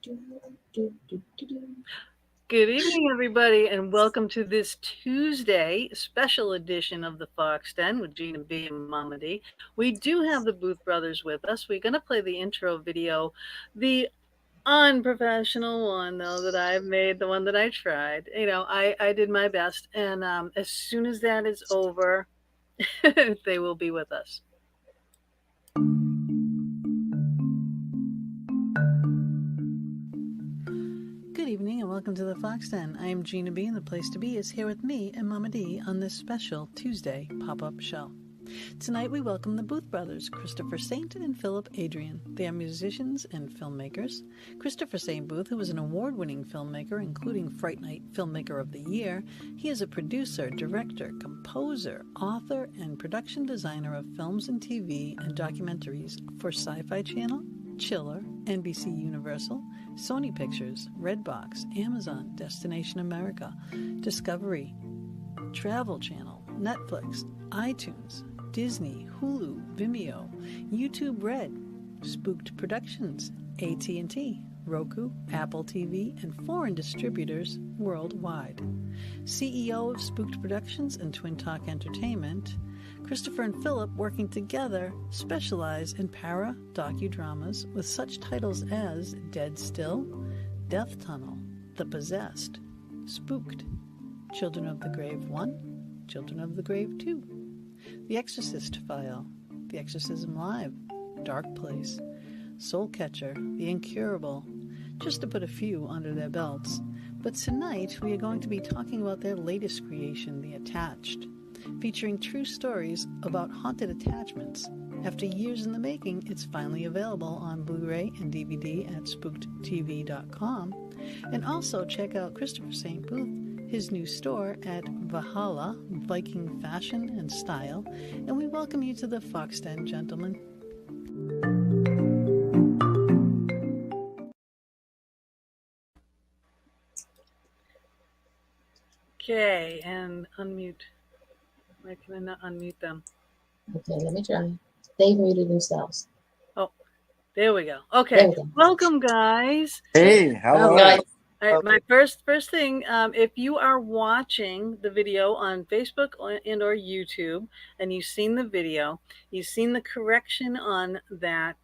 Good evening, everybody, and welcome to this Tuesday special edition of the Fox Den with Gina B and Mama D. We do have the Booth Brothers with us. We're going to play the intro video, the unprofessional one, though, that I've made, the one that I tried. I did my best, and as soon as that is over, they will be with us. Good evening and welcome to the Fox Den. I am Gina B, and the place to be is here with me and Mama D on this special Tuesday pop-up show. Tonight we welcome the Booth Brothers, Christopher Saint and Philip Adrian. They are musicians and filmmakers. Christopher Saint Booth, who is an award-winning filmmaker, including Fright Night Filmmaker of the Year, he is a producer, director, composer, author, and production designer of films and TV and documentaries for Sci-Fi Channel, Chiller, NBC Universal, Sony Pictures, Redbox, Amazon, Destination America, Discovery, Travel Channel, Netflix, iTunes, Disney, Hulu, Vimeo, YouTube Red, Spooked Productions, AT&T, Roku, Apple TV, and foreign distributors worldwide. CEO of Spooked Productions and Twin Talk Entertainment, Christopher and Philip, working together, specialize in para-docudramas with such titles as Dead Still, Death Tunnel, The Possessed, Spooked, Children of the Grave 1, Children of the Grave 2, The Exorcist File, The Exorcism Live, Dark Place, Soul Catcher, The Incurable, just to put a few under their belts. But tonight we are going to be talking about their latest creation, The Attached, featuring true stories about haunted attachments. After years in the making, it's finally available on Blu-ray and DVD at spookedtv.com. And also check out Christopher St. Booth, his new store at Valhalla, Viking Fashion and Style. And we welcome you to the Fox Den, gentlemen. Okay, and unmute. Why can I not unmute them? Okay, let me try. They've muted themselves. Oh, there we go. Okay, welcome, guys. Hey, how are you? All right, my first thing, if you are watching the video on Facebook and or YouTube, and you've seen the video, you've seen the correction on that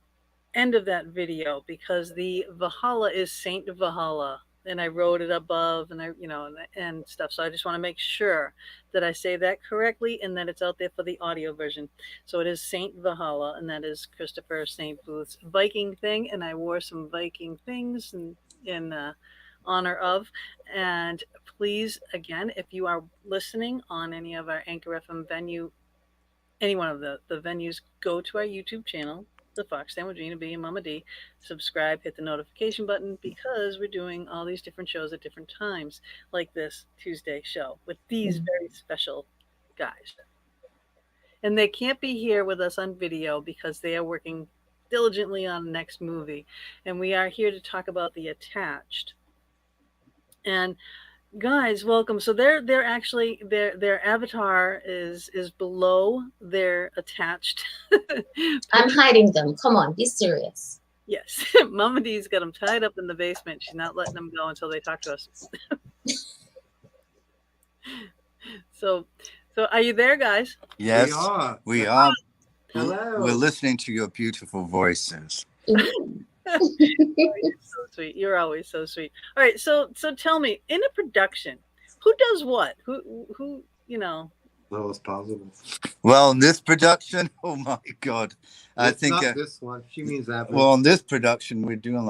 end of that video, because the Valhalla is Saint Valhalla. And I wrote it above, and and stuff. So I just want to make sure that I say that correctly and that it's out there for the audio version. So it is Saint Valhalla, and that is Christopher St. Booth's Viking thing. And I wore some Viking things in honor of. And please, again, if you are listening on any of our Anchor FM venue, any one of the venues, go to our YouTube channel, The Fox Den with Gina B and Mama D. Subscribe, hit the notification button, because we're doing all these different shows at different times, like this Tuesday show with these very special guys. And they can't be here with us on video because they are working diligently on the next movie. And we are here to talk about The Attached. And guys, welcome. So they're actually their avatar is below their attached. I'm hiding them. Come on, be serious. Yes, Mama D's got them tied up in the basement. She's not letting them go until they talk to us. So are you there, guys? Yes, we are. Hello. We're listening to your beautiful voices. You're so sweet. You're always so sweet. All right, so tell me, in a production, who does what? Who Lowest possible. Well, in this production, oh my God, I think not this one. She means that. Well, in this production, we're doing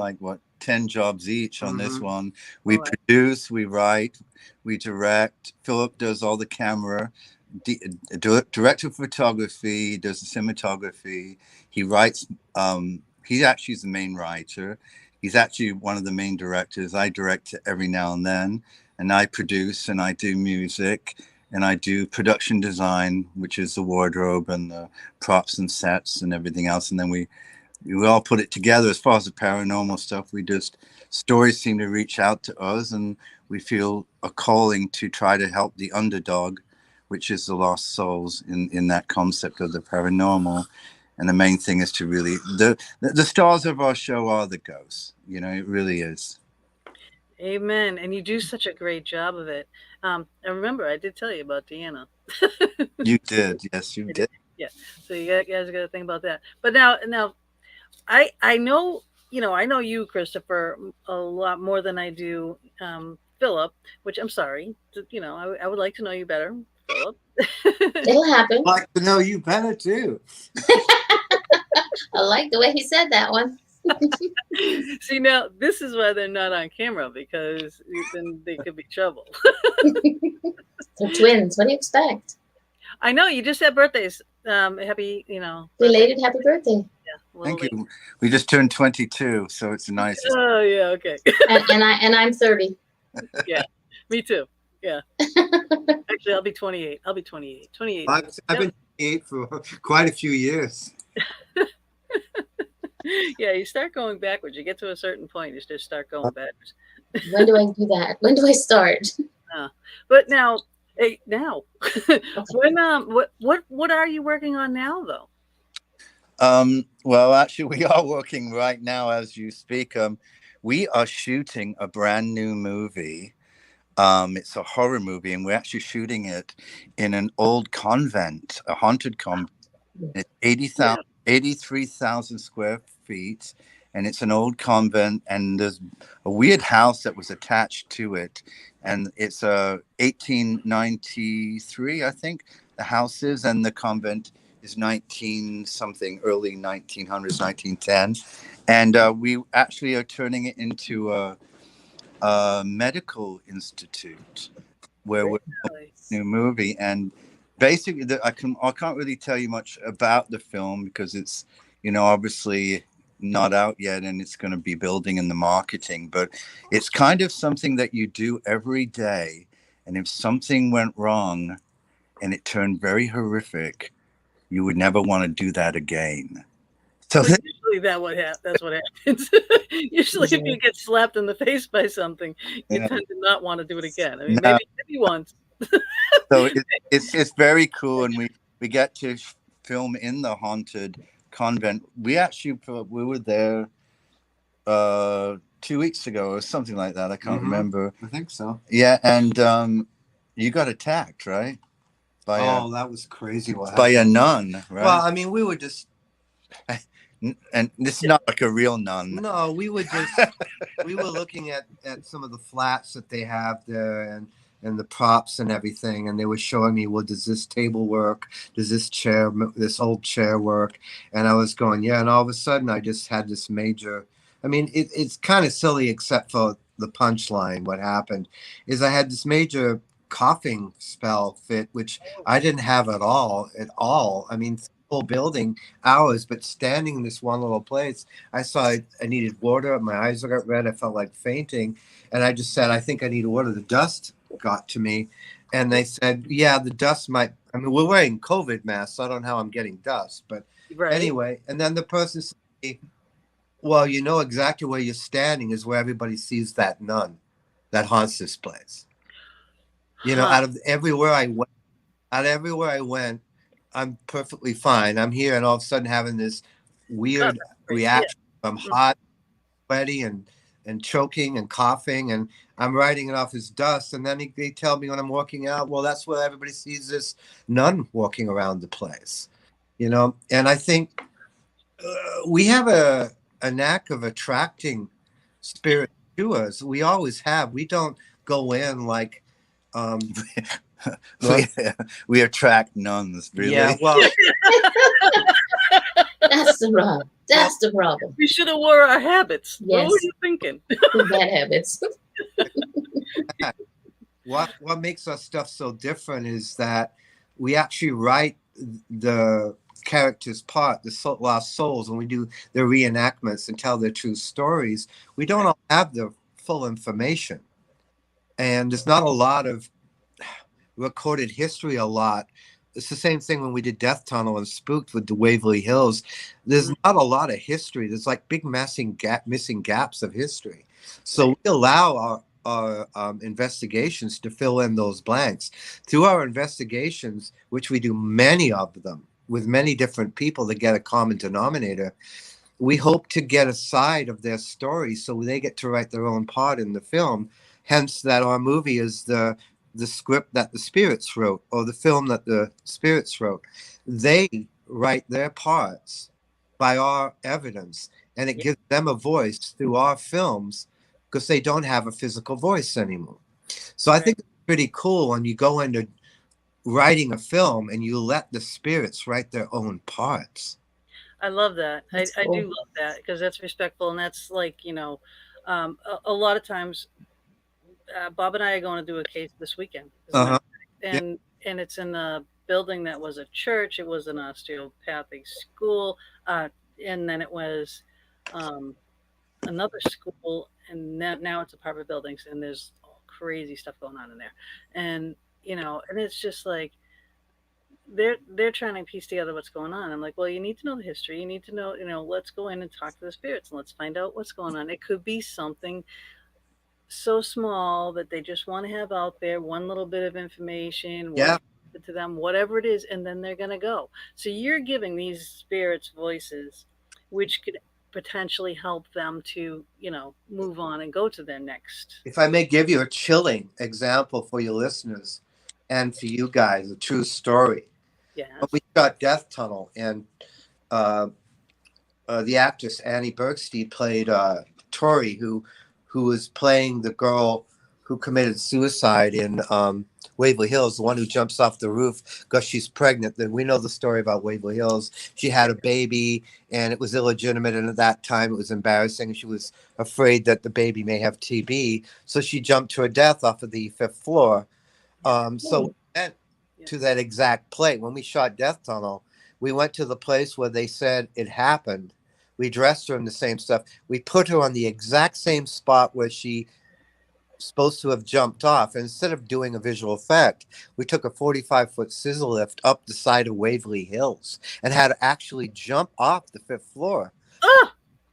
10 jobs each on this one. We produce, we write, we direct. Philip does all the camera, director of photography, he does the cinematography. He writes. He actually is the main writer. He's actually one of the main directors. I direct every now and then, and I produce, and I do music, and I do production design, which is the wardrobe and the props and sets and everything else. And then we all put it together. As far as the paranormal stuff, stories seem to reach out to us, and we feel a calling to try to help the underdog, which is the lost souls in that concept of the paranormal. And the main thing is to really the stars of our show are the ghosts. It really is. Amen. And you do such a great job of it. And remember, I did tell you about Deanna. You did, yes, you I did. did. Yeah. So you guys got to think about that. But now, I know I know you, Christopher, a lot more than I do Philip. Which I'm sorry. I would like to know you better, Philip. It'll happen. I'd like to know you better too. I like the way he said that one. See, now this is why they're not on camera, because then they could be trouble. They're twins. What do you expect? I know you just had birthdays. Happy, Belated happy birthday. Yeah, a little Thank late. you. We just turned 22, so it's nice. Oh yeah, okay. And I'm 30. Yeah, me too. Yeah. Actually, I'll be 28. 28. I've been 28 for quite a few years. Yeah, you start going backwards. You get to a certain point, you just start going backwards. When do I do that? When do I start? But now, when what are you working on now, though? Well, actually, we are working right now as you speak. We are shooting a brand new movie. It's a horror movie, and we're actually shooting it in an old convent, a haunted convent. It's 83,000 square feet, and it's an old convent, and there's a weird house that was attached to it, and it's 1893, I think the house is, and the convent is 19 something, early 1900s, 1910, and we actually are turning it into a medical institute where we're making a new movie. And basically I can't really tell you much about the film because it's obviously not out yet, and it's going to be building in the marketing, but it's kind of something that you do every day, and if something went wrong and it turned very horrific, you would never want to do that again. So usually that's what happens. Usually, if you get slapped in the face by something, you tend to not want to do it again. I mean, maybe once. So it's very cool, and we get to film in the haunted convent. We were there 2 weeks ago or something like that. I can't remember. I think so. Yeah, and you got attacked, right? That was crazy. By a nun, right? Well, I mean, we were just. And this is not like a real nun. No, we were looking at some of the flats that they have there and the props and everything, and they were showing me, well, does this table work? Does this old chair work? And I was going, yeah, and all of a sudden I just had this major, I mean, it's kind of silly except for the punchline. What happened is I had this major coughing spell fit, which I didn't have at all. I mean, whole building hours, but standing in this one little place, I saw I needed water. My eyes got red. I felt like fainting, and I just said, I think I need water. The dust got to me, and they said, yeah, the dust might. I mean, we're wearing COVID masks, so I don't know how I'm getting dust, but anyway. And then the person said, well, you know exactly where you're standing is where everybody sees that nun that haunts this place. Out of everywhere I went, I'm perfectly fine. I'm here, and all of a sudden having this weird reaction. I'm hot, sweaty, and choking and coughing, and I'm writing it off as dust. And then they tell me when I'm walking out, well, that's where everybody sees this nun walking around the place. And I think we have a knack of attracting spirit to us. We always have. We don't go in like. We attract nuns, really. Yeah, well, That's the problem. We should have wore our habits. Yes. What were you thinking? Bad habits. What makes our stuff so different is that we actually write the characters' part, the lost souls, when we do the reenactments and tell their true stories. We don't all have the full information, and there's not a lot of recorded history. It's the same thing when we did Death Tunnel and Spooked with the Waverly Hills. There's not a lot of history. There's like big missing gaps of history. So we allow our investigations to fill in those blanks. Through our investigations, which we do many of them, with many different people to get a common denominator. We hope to get a side of their story so they get to write their own part in the film. Hence, that our movie is the script that the spirits wrote, or the film that the spirits wrote. They write their parts by our evidence, and it gives them a voice through our films because they don't have a physical voice anymore. So I think it's pretty cool when you go into writing a film and you let the spirits write their own parts. I love that. That's I do cool. love that because that's respectful, and that's like, a lot of times, Bob and I are going to do a case this weekend, as a matter Uh-huh. of fact, Yeah. and it's in a building that was a church. It was an osteopathic school, and then it was um, another school, and now it's apartment buildings, and there's all crazy stuff going on in there, and and it's just like they're trying to piece together what's going on. I'm like, well, you need to know the history. You need to know, let's go in and talk to the spirits and let's find out what's going on. It could be something so small that they just want to have out there, one little bit of information, what Yeah. happened to them, whatever it is, and then they're going to go. So you're giving these spirits voices, which could potentially help them to, move on and go to their next. If I may give you a chilling example for your listeners and for you guys, a true story. Yes. When we shot Death Tunnel, and uh, the actress Annie Bergstein played Tori, who was playing the girl who committed suicide in Waverly Hills, the one who jumps off the roof because she's pregnant. Then we know the story about Waverly Hills. She had a baby and it was illegitimate, and at that time it was embarrassing. She was afraid that the baby may have TB, so she jumped to her death off of the 5th floor. So we went to that exact place. When we shot Death Tunnel, we went to the place where they said it happened. We dressed her in the same stuff. We put her on the exact same spot where she supposed to have jumped off. And instead of doing a visual effect, we took a 45-foot scissor lift up the side of Waverly Hills and had to actually jump off the 5th floor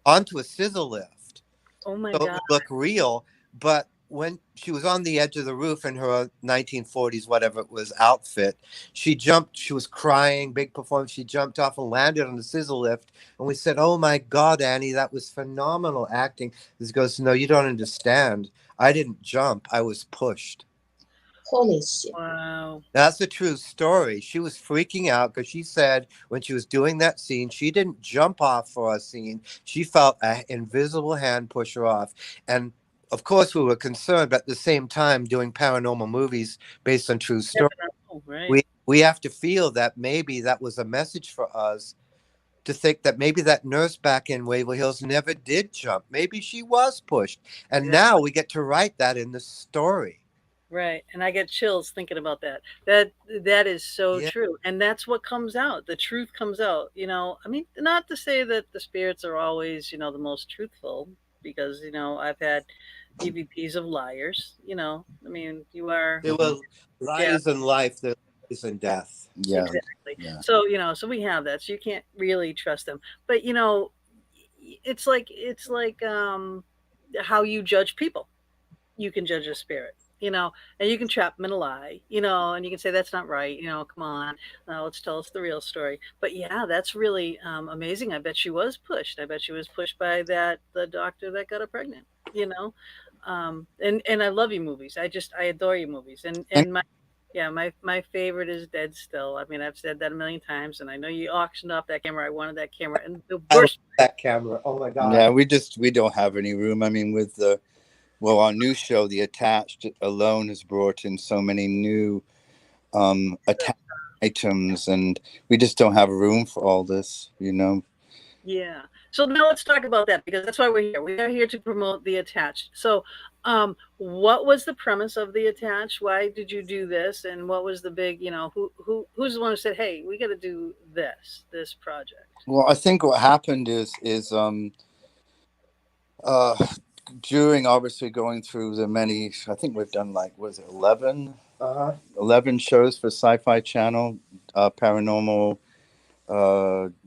onto a scissor lift. Oh my So it God. would look real. But when she was on the edge of the roof in her 1940s, whatever it was, outfit, she jumped. She was crying, big performance. She jumped off and landed on the scissor lift. And we said, "Oh my God, Annie, that was phenomenal acting." This goes, "No, you don't understand. I didn't jump. I was pushed." Holy shit. Wow. That's a true story. She was freaking out because she said when she was doing that scene, she didn't jump off for a scene. She felt an invisible hand push her off. And of course, we were concerned, but at the same time, doing paranormal movies based on true stories, Right. we have to feel that maybe that was a message for us to think that maybe that nurse back in Waverly Hills never did jump. Maybe she was pushed. And now we get to write that in the story. Right. And I get chills thinking about that. That is so Yeah. true. And that's what comes out. The truth comes out. I mean, not to say that the spirits are always, the most truthful, because, I've had EVPs of liars, I mean, you are. There were lies in life, there were lies in death. Yeah. Exactly. Yeah. So, so we have that. So you can't really trust them. But, it's like how you judge people. You can judge a spirit, and you can trap them in a lie, and you can say that's not right, come on, let's tell us the real story. But yeah, that's really amazing. I bet she was pushed. I bet she was pushed by the doctor that got her pregnant, and I love your movies. I adore your movies, and my favorite is Dead Still. I mean, I've said that a million times, and I know you auctioned off that camera. I wanted that camera, and the I love worst. that camera. Oh my God. Yeah, we don't have any room. I mean, with our new show, The Attached alone has brought in so many new attached items, and we just don't have room for all this, Yeah. So now let's talk about that, because that's why we're here. We are here to promote The Attached. So, what was the premise of The Attached? Why did you do this? And what was the big, who's the one who said, "Hey, we got to do this project"? Well, I think what happened is during obviously going through the many, I think we've done 11 shows for Sci-Fi Channel, paranormal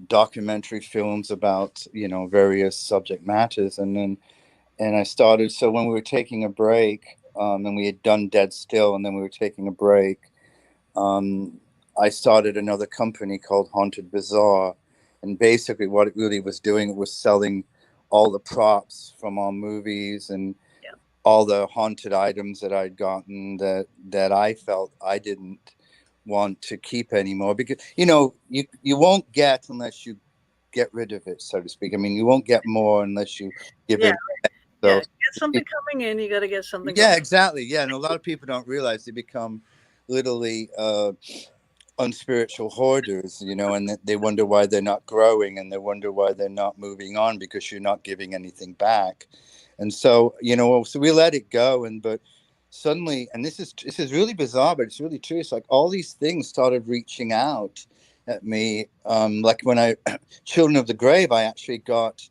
documentary films about various subject matters, and I started. So when we were taking a break, and we had done Dead Still, and then we were taking a break, I started another company called Haunted Bazaar. And basically what it really was doing was selling all the props from our movies and Yeah. all the haunted items that I'd gotten that I felt I didn't want to keep anymore, because you won't get unless you get rid of it, so to speak. I mean, you won't get more unless you give Yeah. it. Yeah. So Get something coming in, you got to get something yeah, going. exactly. Yeah, and a lot of people don't realize they become literally unspiritual hoarders, and they wonder why they're not growing, and they wonder why they're not moving on, because you're not giving anything back. And so so we let it go, but suddenly, and this is really bizarre, but it's really true, it's like all these things started reaching out at me, like when I Children of the Grave, I actually got,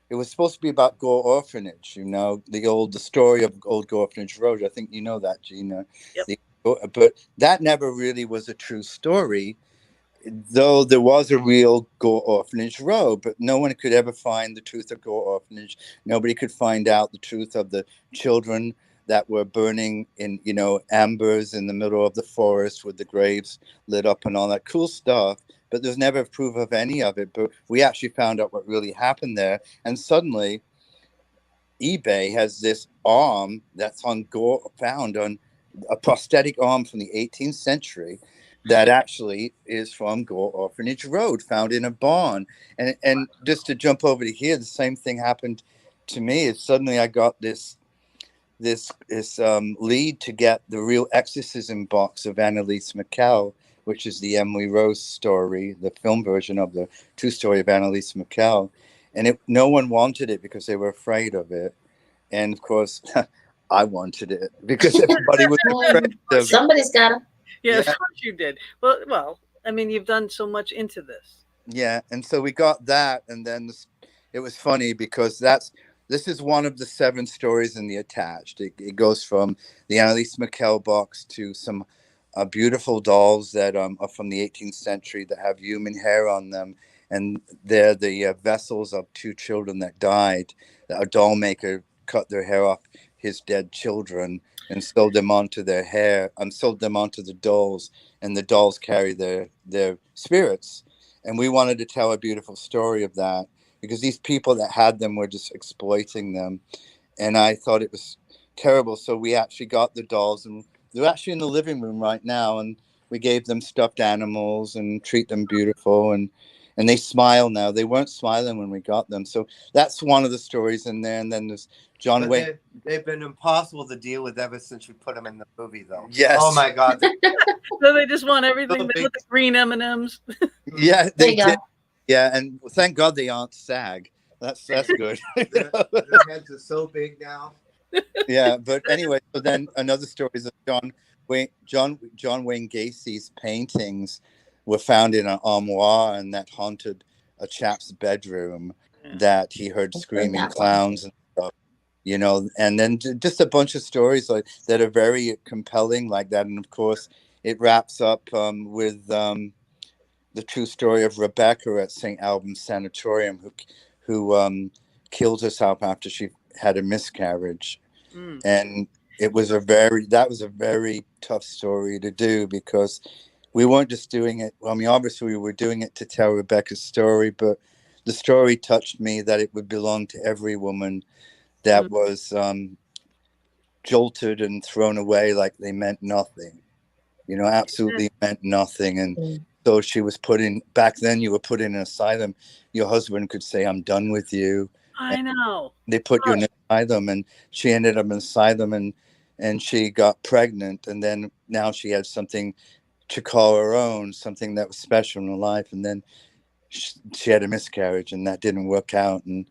it was supposed to be about Gore Orphanage, the story of Old Gore Orphanage Road. I think you know that, Gina. Yep. But that never really was a true story, though there was a real Gore Orphanage Road, but no one could ever find the truth of Gore Orphanage. Nobody could find out the truth of the children that were burning in, ambers in the middle of the forest with the graves lit up and all that cool stuff. But there's never proof of any of it. But we actually found out what really happened there. And suddenly, eBay has this arm that's found on a prosthetic arm from the 18th century that actually is from Gore Orphanage Road, found in a barn. And just to jump over to here, the same thing happened to me. Is suddenly I got this lead to get the real exorcism box of Annalise McKell, which is the Emily Rose story, the film version of the true story of Annalise McKell. And no one wanted it because they were afraid of it. And of course, I wanted it because everybody was afraid of it. Somebody's got to. Yeah, of Yeah. course you did. Well, I mean, you've done so much into this. Yeah, and so we got that, and then it was funny because this is one of the 7 stories in the attached. It goes from the Annalise McKell box to some beautiful dolls that are from the 18th century that have human hair on them, and they're the vessels of 2 children that died. A doll maker cut their hair off his dead children and sewed them onto their hair, and sewed them onto the dolls, and the dolls carry their spirits. And we wanted to tell a beautiful story of that, because these people that had them were just exploiting them. And I thought it was terrible. So we actually got the dolls, and they're actually in the living room right now. And we gave them stuffed animals and treat them beautiful. And they smile now. They weren't smiling when we got them. So that's one of the stories in there. And then there's John But Wayne. they've been impossible to deal with ever since we put them in the movie, though. Yes. Oh my God. So they just want everything. So They big. want the green M&Ms. Yeah, There they you go. did. Yeah, and thank God they aren't SAG. That's good. Their heads are so big now. Yeah, but anyway, so then another story is that John Wayne Gacy's paintings were found in an armoire, and that haunted a chap's bedroom, that he heard screaming clowns and stuff, and then just a bunch of stories like that are very compelling like that. And of course it wraps up with the true story of Rebecca at St. Albans Sanatorium, who killed herself after she had a miscarriage. And that was a very tough story to do, because we weren't just doing it. I mean, obviously we were doing it to tell Rebecca's story, but the story touched me that it would belong to every woman that was jolted and thrown away like they meant nothing, absolutely meant nothing. And so she was back then you were put in an asylum. Your husband could say, "I'm done with you." I know. They put you in an asylum, and she ended up in an asylum, and she got pregnant, and then now she had something to call her own, something that was special in her life. And then she had a miscarriage, and that didn't work out, and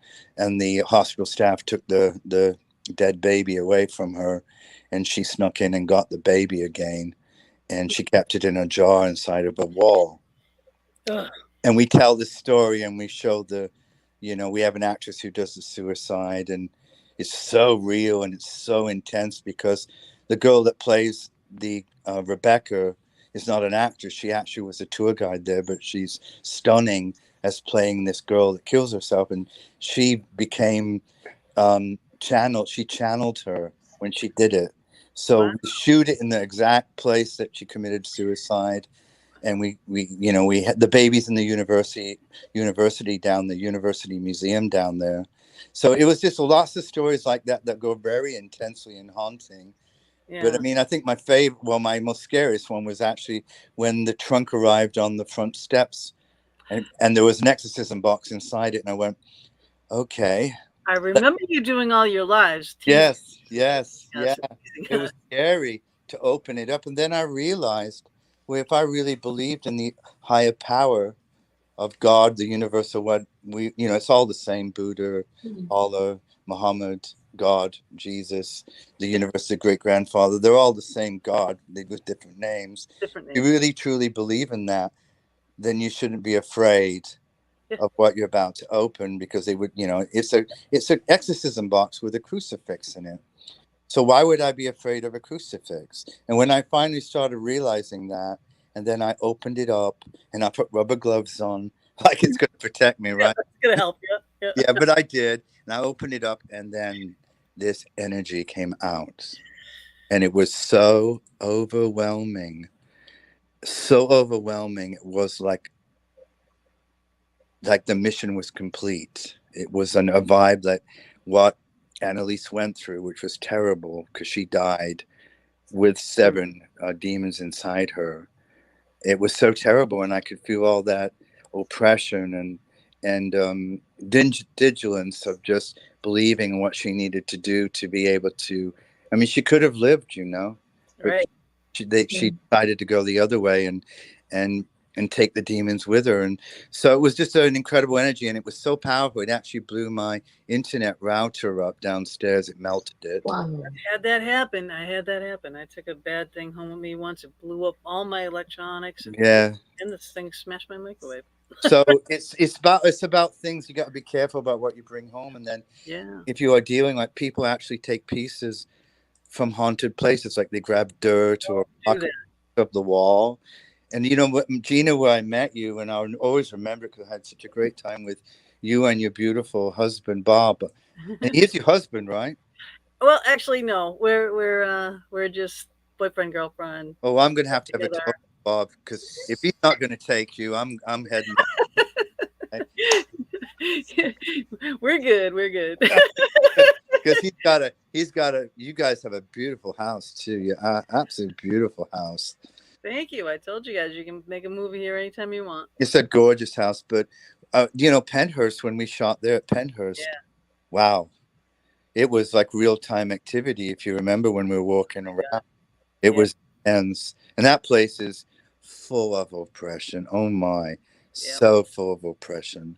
the hospital staff took the dead baby away from her, and she snuck in and got the baby again, and she kept it in a jar inside of a wall. Ugh. And we tell this story, and we show we have an actress who does the suicide, and it's so real and it's so intense, because the girl that plays the Rebecca is not an actress. She actually was a tour guide there, but she's stunning as playing this girl that kills herself. And she became she channeled her when she did it. So we shoot it in the exact place that she committed suicide. and we had the babies in the university down the university museum down there. So it was just lots of stories like that that go very intensely and haunting. Yeah. But I mean, I think my most scariest one was actually when the trunk arrived on the front steps, and there was an exorcism box inside it, and I went, okay. I remember you doing all your lives. Yes, Yeah. it was scary to open it up, and then I realized, well, if I really believed in the higher power of God, the universe, or what it's all the same: Buddha, Allah, Muhammad, God, Jesus, the universe, the great grandfather. They're all the same God, with different names. Different If you names. really truly believe in that, then you shouldn't be afraid Yeah. of what you're about to open, because they would, it's an exorcism box with a crucifix in it. So why would I be afraid of a crucifix? And when I finally started realizing that, and then I opened it up and I put rubber gloves on, like it's going to protect me, right? It's gonna help you. Yeah. Yeah, but I did. And I opened it up, and then this energy came out. And it was so overwhelming. So overwhelming. It was like the mission was complete. It was a vibe that what Annalise went through, which was terrible because she died with 7 demons inside her. It was so terrible, and I could feel all that oppression and vigilance of just believing what she needed to do to be able to. I mean, she could have lived, but Right. she decided to go the other way and and take the demons with her. And so it was just an incredible energy, and it was so powerful. It actually blew my internet router up downstairs. It melted it. Wow. I had that happen. I took a bad thing home with me once. It blew up all my electronics, and Yeah. this thing smashed my microwave. So it's about things you got to be careful about what you bring home, and then Yeah. if you are dealing, like, people actually take pieces from haunted places, like they grab dirt or Do that. up the wall. And what, Gina, where I met you, and I'll always remember because I had such a great time with you and your beautiful husband Bob. And he's your husband, right? Well, actually, no. We're just boyfriend girlfriend. Oh, I'm gonna have to have a Together. talk with Bob, because if he's not gonna take you, I'm heading out. We're good. We're good. Because he's got a. You guys have a beautiful house too. Yeah, absolutely beautiful house. Thank you. I told you guys you can make a movie here anytime you want. It's a gorgeous house, but Penhurst, when we shot there at Penhurst, Yeah. wow, it was like real time activity. If you remember when we were walking around, it was intense, and that place is full of oppression. Oh my, so full of oppression.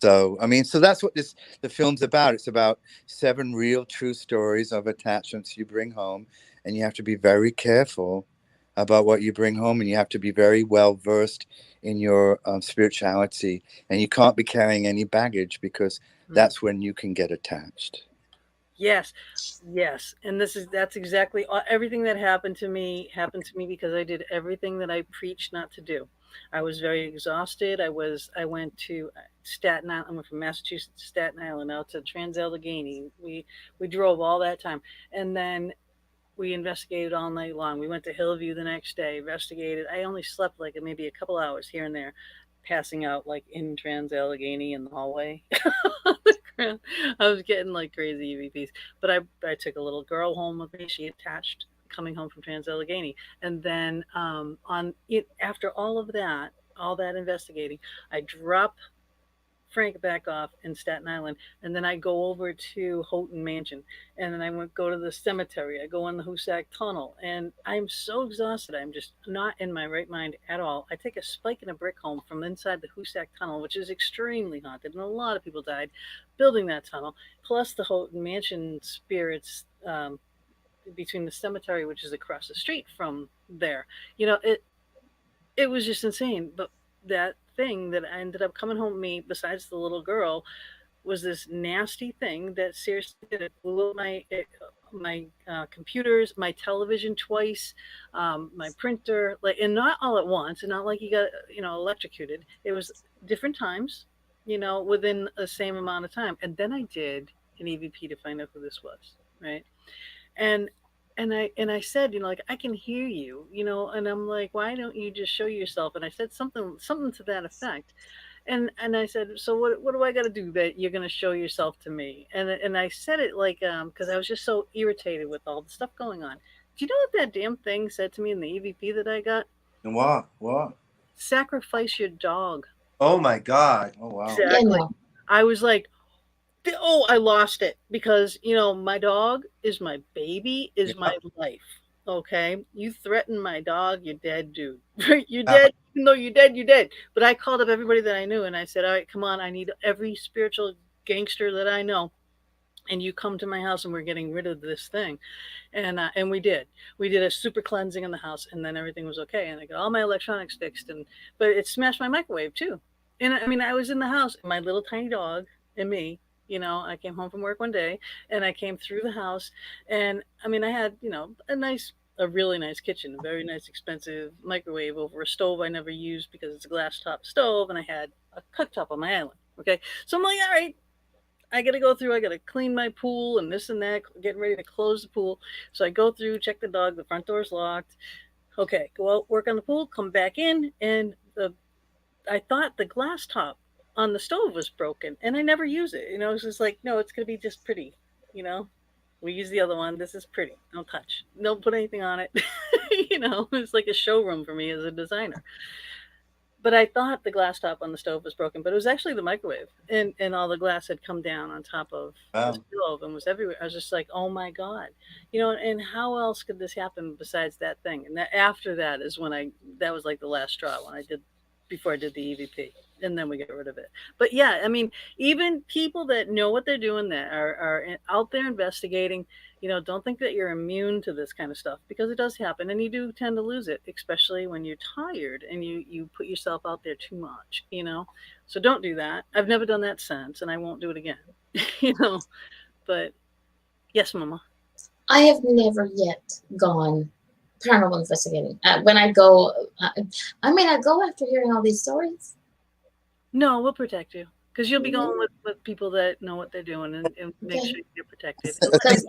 So I mean, so that's what the film's about. It's about 7 real, true stories of attachments you bring home, and you have to be very careful about what you bring home, and you have to be very well versed in your spirituality, and you can't be carrying any baggage, because that's when you can get attached. Yes, yes, and that's exactly everything that happened to me because I did everything that I preached not to do. I was very exhausted. I went to Staten Island. I went from Massachusetts to Staten Island out to Trans-Allegheny. We drove all that time, and then we investigated all night long. We went to Hillview the next day, investigated. I only slept like maybe a couple hours here and there, passing out like in Trans-Allegheny in the hallway. I was getting like crazy EVPs. But I took a little girl home with me. She attached coming home from Trans-Allegheny. And then on it after all that investigating, I drop Frank back off in Staten Island, and then I go over to Houghton Mansion, and then go to the cemetery. I go in the Hoosac Tunnel, and I'm so exhausted. I'm just not in my right mind at all. I take a spike and a brick home from inside the Hoosac Tunnel, which is extremely haunted, and a lot of people died building that tunnel. Plus the Houghton Mansion spirits between the cemetery, which is across the street from there. It was just insane. But that thing that I ended up coming home with me, besides the little girl, was this nasty thing that seriously did it. Blew up my computers, my television twice, my printer, like, and not all at once, and not like you got electrocuted. It was different times, within the same amount of time. And then I did an EVP to find out who this was, right? And and I said, like, I can hear you, and I'm like, why don't you just show yourself? And I said something to that effect. And I said, so what do I got to do that you're going to show yourself to me? And I said it like because I was just so irritated with all the stuff going on. Do you know what that damn thing said to me in the EVP that I got? And what? Sacrifice your dog. Oh my God. Oh wow. Yeah, Exactly. no. I was like, oh, I lost it because my dog is my baby, is Yeah. my life. Okay, you threaten my dog, you're dead, dude. You're Yeah. dead. Even though you're dead, you're dead. But I called up everybody that I knew and I said, all right, come on, I need every spiritual gangster that I know, and you come to my house and we're getting rid of this thing. And we did. We did a super cleansing in the house, and then everything was okay. And I got all my electronics fixed, but it smashed my microwave too. And I mean, I was in the house, my little tiny dog and me. I came home from work one day, and I came through the house, and I mean, I had a really nice kitchen, a very nice, expensive microwave over a stove I never used because it's a glass top stove, and I had a cooktop on my island. Okay, so I'm like, all right, I got to go through. I got to clean my pool and this and that, getting ready to close the pool. So I go through, check the dog. The front door's locked. Okay, go out, work on the pool, come back in, and I thought the glass top on the stove was broken, and I never use it. It's just like, no, it's gonna be just pretty. You know, we use the other one. This is pretty. Don't touch. Don't put anything on it. It's like a showroom for me as a designer. But I thought the glass top on the stove was broken, but it was actually the microwave, and all the glass had come down on top of the Wow. stove and was everywhere. I was just like, oh my god, And how else could this happen besides that thing? And after that is when that was like the last straw when I did before I did the EVP, and then we got rid of it. But yeah, I mean, even people that know what they're doing that are out there investigating, don't think that you're immune to this kind of stuff because it does happen and you do tend to lose it, especially when you're tired and you put yourself out there too much. So don't do that. I've never done that since and I won't do it again. you know. But yes, mama. I have never yet gone paranormal investigating. When I go, I may not go after hearing all these stories. No, we'll protect you. Because you'll be Mhm. going with people that know what they're doing and make Okay. sure you're protected. Because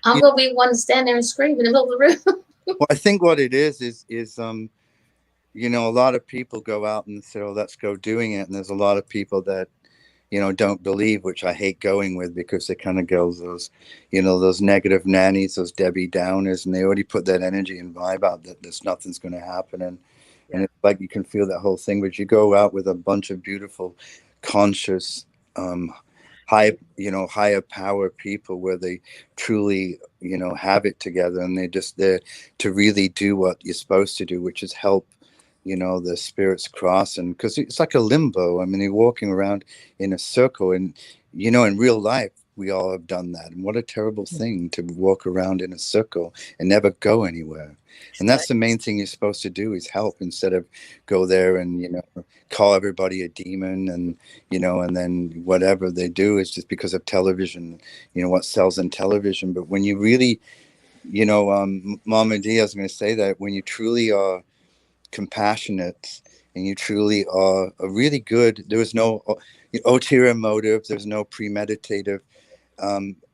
I'm going to be one to stand there and scream in the middle of the room. Well, I think what it is a lot of people go out and say, "Oh, let's go doing it," and there's a lot of people that don't believe, which I hate going with because they kind of go those negative nannies, those Debbie Downers, and they already put that energy and vibe out that there's nothing's going to happen, and Yeah. it's like you can feel that whole thing. But you go out with a bunch of beautiful, conscious, higher power people where they truly, have it together, and they're just there to really do what you're supposed to do, which is help the spirits cross. And because it's like a limbo. I mean, you're walking around in a circle, and in real life we all have done that, and what a terrible thing to walk around in a circle and never go anywhere. And that's the main thing you're supposed to do, is help, instead of go there and call everybody a demon, and then whatever they do is just because of television, what sells in television. But when you really, Mama D, I was going to say that when you truly are compassionate and you truly are a really good, there was no ulterior motive, there's no premeditative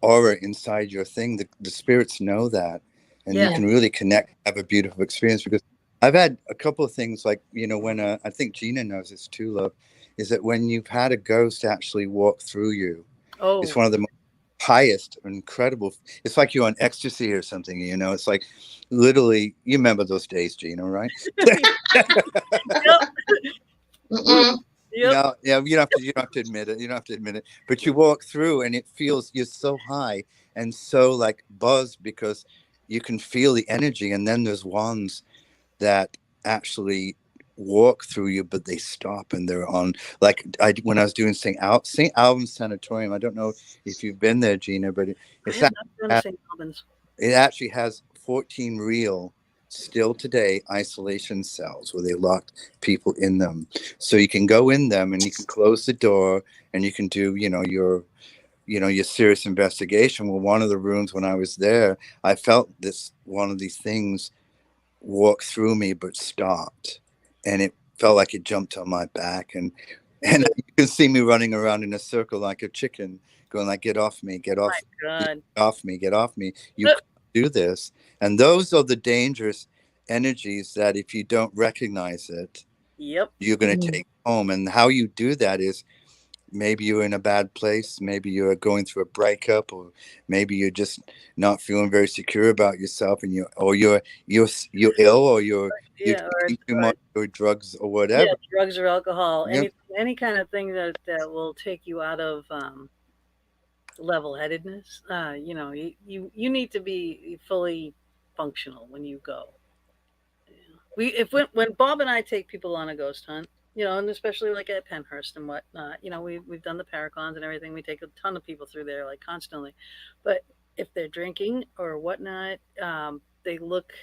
aura inside your thing. The spirits know that, and you Yeah. Yeah. can really connect, have a beautiful experience. Because I've had a couple of things, like when I think Gina knows this too, love, is that when you've had a ghost actually walk through you, it's Oh. one of the highest incredible, it's like you're on ecstasy or something. It's like literally, you remember those days, Gina, right? Yep. Mm-mm. Yep. No, yeah, you don't have to admit it. You don't have to admit it. But you walk through and it feels, you're so high and so like buzzed because you can feel the energy. And then there's ones that actually walk through you, but they stop and they're on, like when I was doing St. Albans Sanatorium. I don't know if you've been there, Gina, but I it's have not been to St. Albans. it actually has 14 real, still today, isolation cells where they locked people in them. So you can go in them and you can close the door and you can do, your serious investigation. Well, one of the rooms when I was there, I felt this one of these things walk through me but stopped. And it felt like it jumped on my back, and you can see me running around in a circle like a chicken, going like, get off me, get My off, get God. off me, get off me. You But can't do this. And those are the dangerous energies that if you don't recognize it, Yep. you're going to take home. And how you do that is maybe you're in a bad place, maybe you're going through a breakup, or maybe you're just not feeling very secure about yourself, and you're ill, or you're Yeah, taking too much or drugs or yeah, whatever. drugs or alcohol, Yep. any kind of thing that will take you out of level-headedness. You know, you need to be fully functional when you go. When Bob and I take people on a ghost hunt, you know, and especially like at Penhurst and whatnot, you know, we've done the Paracons and everything. We take a ton of people through there like constantly, but if they're drinking or whatnot, they look,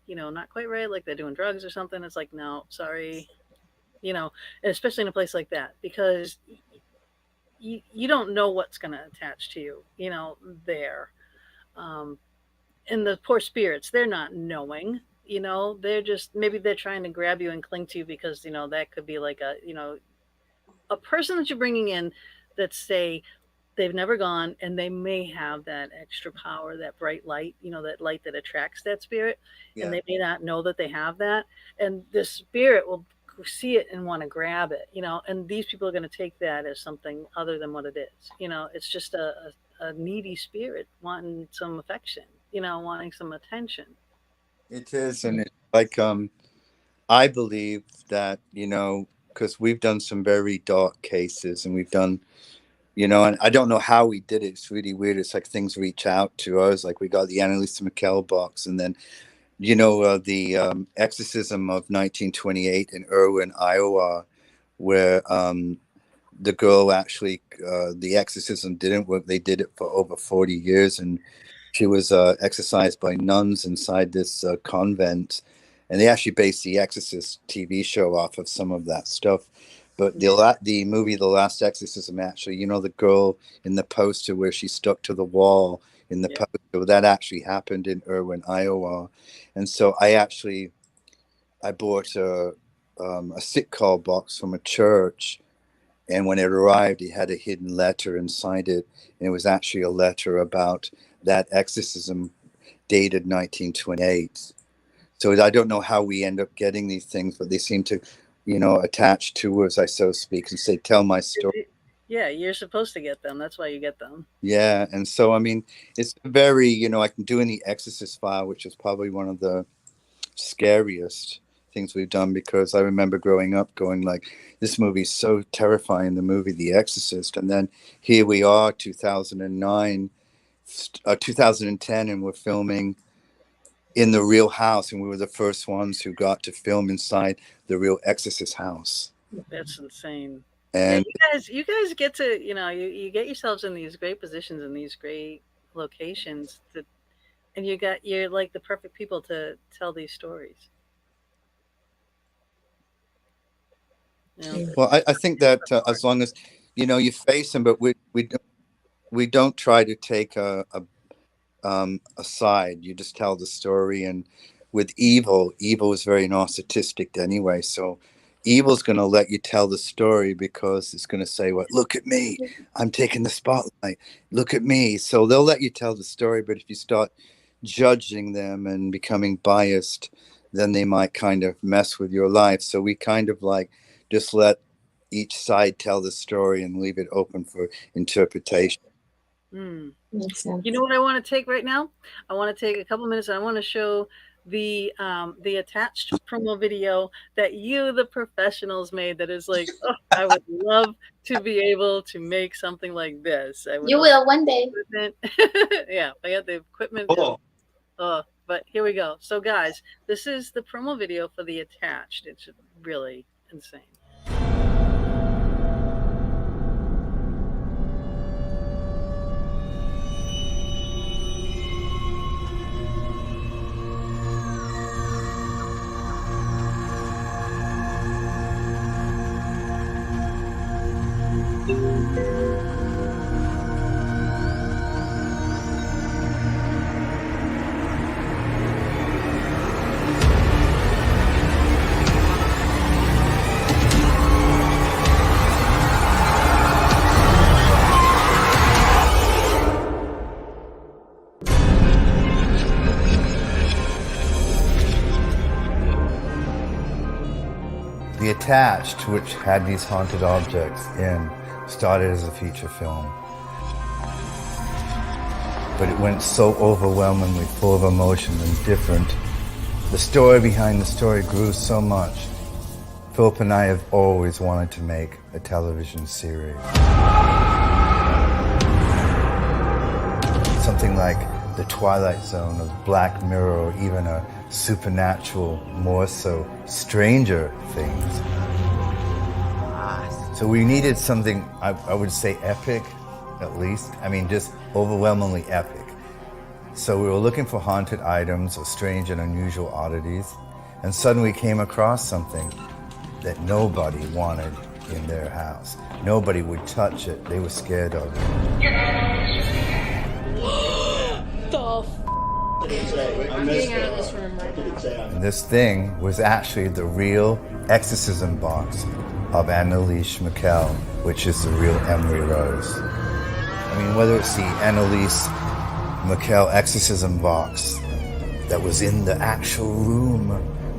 you know, not quite right, like they're doing drugs or something. It's like, no, sorry, you know, and especially in a place like that because you don't know what's going to attach to you, you know, there. Um, and the poor spirits, they're not knowing, you know, they're just, maybe they're trying to grab you and cling to you because, you know, that could be like a, you know, a person that you're bringing in that say they've never gone and they may have that extra power, that bright light, you know, that light that attracts that spirit. And Yeah. they may not know that they have that. And the spirit will see it and want to grab it, you know, and these people are going to take that as something other than what it is. You know, it's just a needy spirit wanting some affection, you know, wanting some attention. It is, and it's like I believe that, you know, because we've done some very dark cases, and we've done, you know, and I don't know how we did it. It's really weird. It's like things reach out to us. Like we got the Annalisa McKell box, and then, you know, the exorcism of 1928 in Irwin, Iowa, where the girl actually, the exorcism didn't work. They did it for over 40 years, and she was exorcised by nuns inside this convent. And they actually based the Exorcist TV show off of some of that stuff. But the movie The Last Exorcism, actually, you know, the girl in the poster where she stuck to the wall in the poster, that actually happened in Irwin, Iowa. And so I bought a sick call box from a church. And when it arrived, it had a hidden letter inside it. And it was actually a letter about that exorcism dated 1928. So I don't know how we end up getting these things, but they seem to, you know, attach to us, I so speak, and say, tell my story. Yeah, you're supposed to get them. That's why you get them. Yeah. And so, I mean, it's very, you know, I can do in the Exorcist file, which is probably one of the scariest things we've done, because I remember growing up going like, this movie's so terrifying, the movie The Exorcist. And then here we are, 2009, 2010, and we're filming in the real house, and we were the first ones who got to film inside the real Exorcist house. That's insane. And you guys get to, you know, you get yourselves in these great positions in these great locations that, and you're like the perfect people to tell these stories. You know? Well, I think that as long as, you know, you face them, but we don't try to take a side. You just tell the story. And with evil is very narcissistic anyway. So evil's going to let you tell the story because it's going to say, well, look at me, I'm taking the spotlight, look at me. So they'll let you tell the story. But if you start judging them and becoming biased, then they might kind of mess with your life. So we kind of like just let each side tell the story and leave it open for interpretation. Makes sense. You know what I want to take right now? I want to take a couple minutes and I want to show the attached promo video that you, the professionals, made. That is like, oh, I would love to be able to make something like this. You will one day. Yeah, I got the equipment. Cool. But here we go. So guys, this is the promo video for the attached. It's really insane. we attached, which had these haunted objects in, started as a feature film. But it went so overwhelmingly full of emotion and different. The story behind the story grew so much. Philip and I have always wanted to make a television series. Something like The Twilight Zone of Black Mirror, or even a supernatural, more so stranger things. So we needed something, I would say epic, at least. I mean, just overwhelmingly epic. So we were looking for haunted items or strange and unusual oddities, and suddenly came across something that nobody wanted in their house. Nobody would touch it. They were scared of it. And this thing was actually the real exorcism box of Annalise Michel, which is the real Emery Rose. I mean, whether it's the Annalise Michel exorcism box that was in the actual room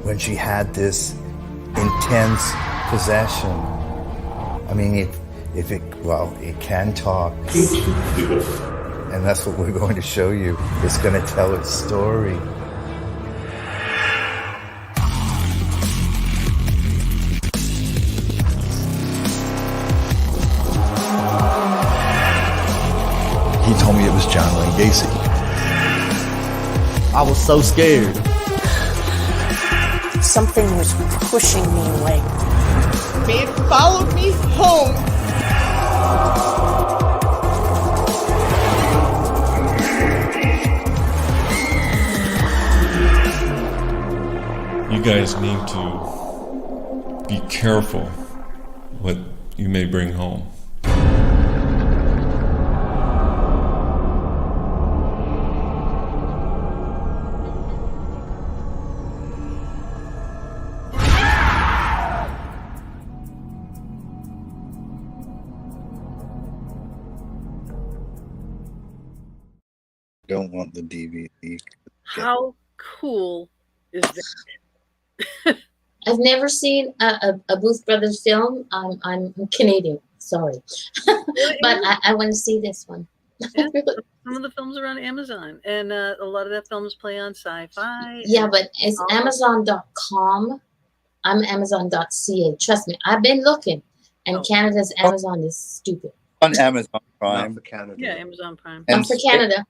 when she had this intense possession. I mean, it can talk. And that's what we're going to show you. It's going to tell its story. He told me it was John Wayne Gacy. I was so scared. Something was pushing me away. It followed me home. You guys need to be careful what you may bring home. Don't want the DVD. How cool is that? I've never seen a Booth Brothers film. I'm Canadian, sorry. But I want to see this one. Yeah, some of the films are on Amazon, and a lot of that films play on Sci-Fi. Yeah, but it's Amazon.com. I'm Amazon.ca. Trust me, I've been looking, and Canada's Amazon is stupid. On Amazon Prime. Not for Canada. Yeah, Amazon Prime. Not for Canada.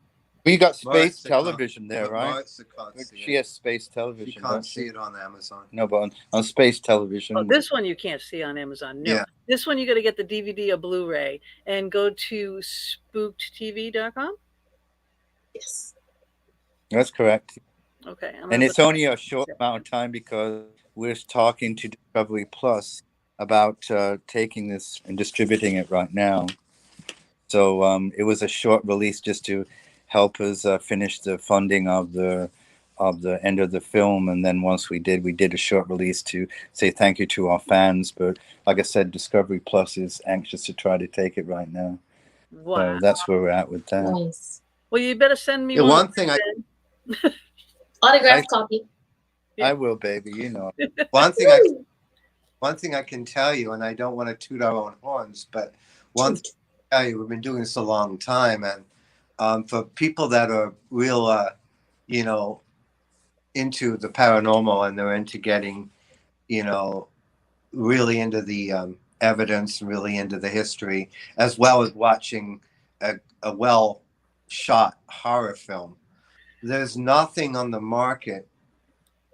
We got space Martha television there, right? Martha can't see She it. has space television. You don't can't she? see it on Amazon. No, but on space television. Oh, this one you can't see on Amazon. No. Yeah. This one you got to get the DVD or Blu-ray and go to spookedtv.com. Yes. That's correct. Okay. And it's only a short amount of time because we're talking to Discovery Plus about taking this and distributing it right now. So it was a short release just to help us finish the funding of the end of the film, and then once we did a short release to say thank you to our fans. But like I said, Discovery Plus is anxious to try to take it right now. Wow. So that's where we're at with that. Nice. Well, you better send me The one thing Autographed copy. I will, baby. You know. one thing I can tell you, and I don't want to toot our own horns, but one thing I can tell you, we've been doing this a long time, and for people that are real, into the paranormal, and they're into getting, really into the evidence, really into the history, as well as watching a well-shot horror film. There's nothing on the market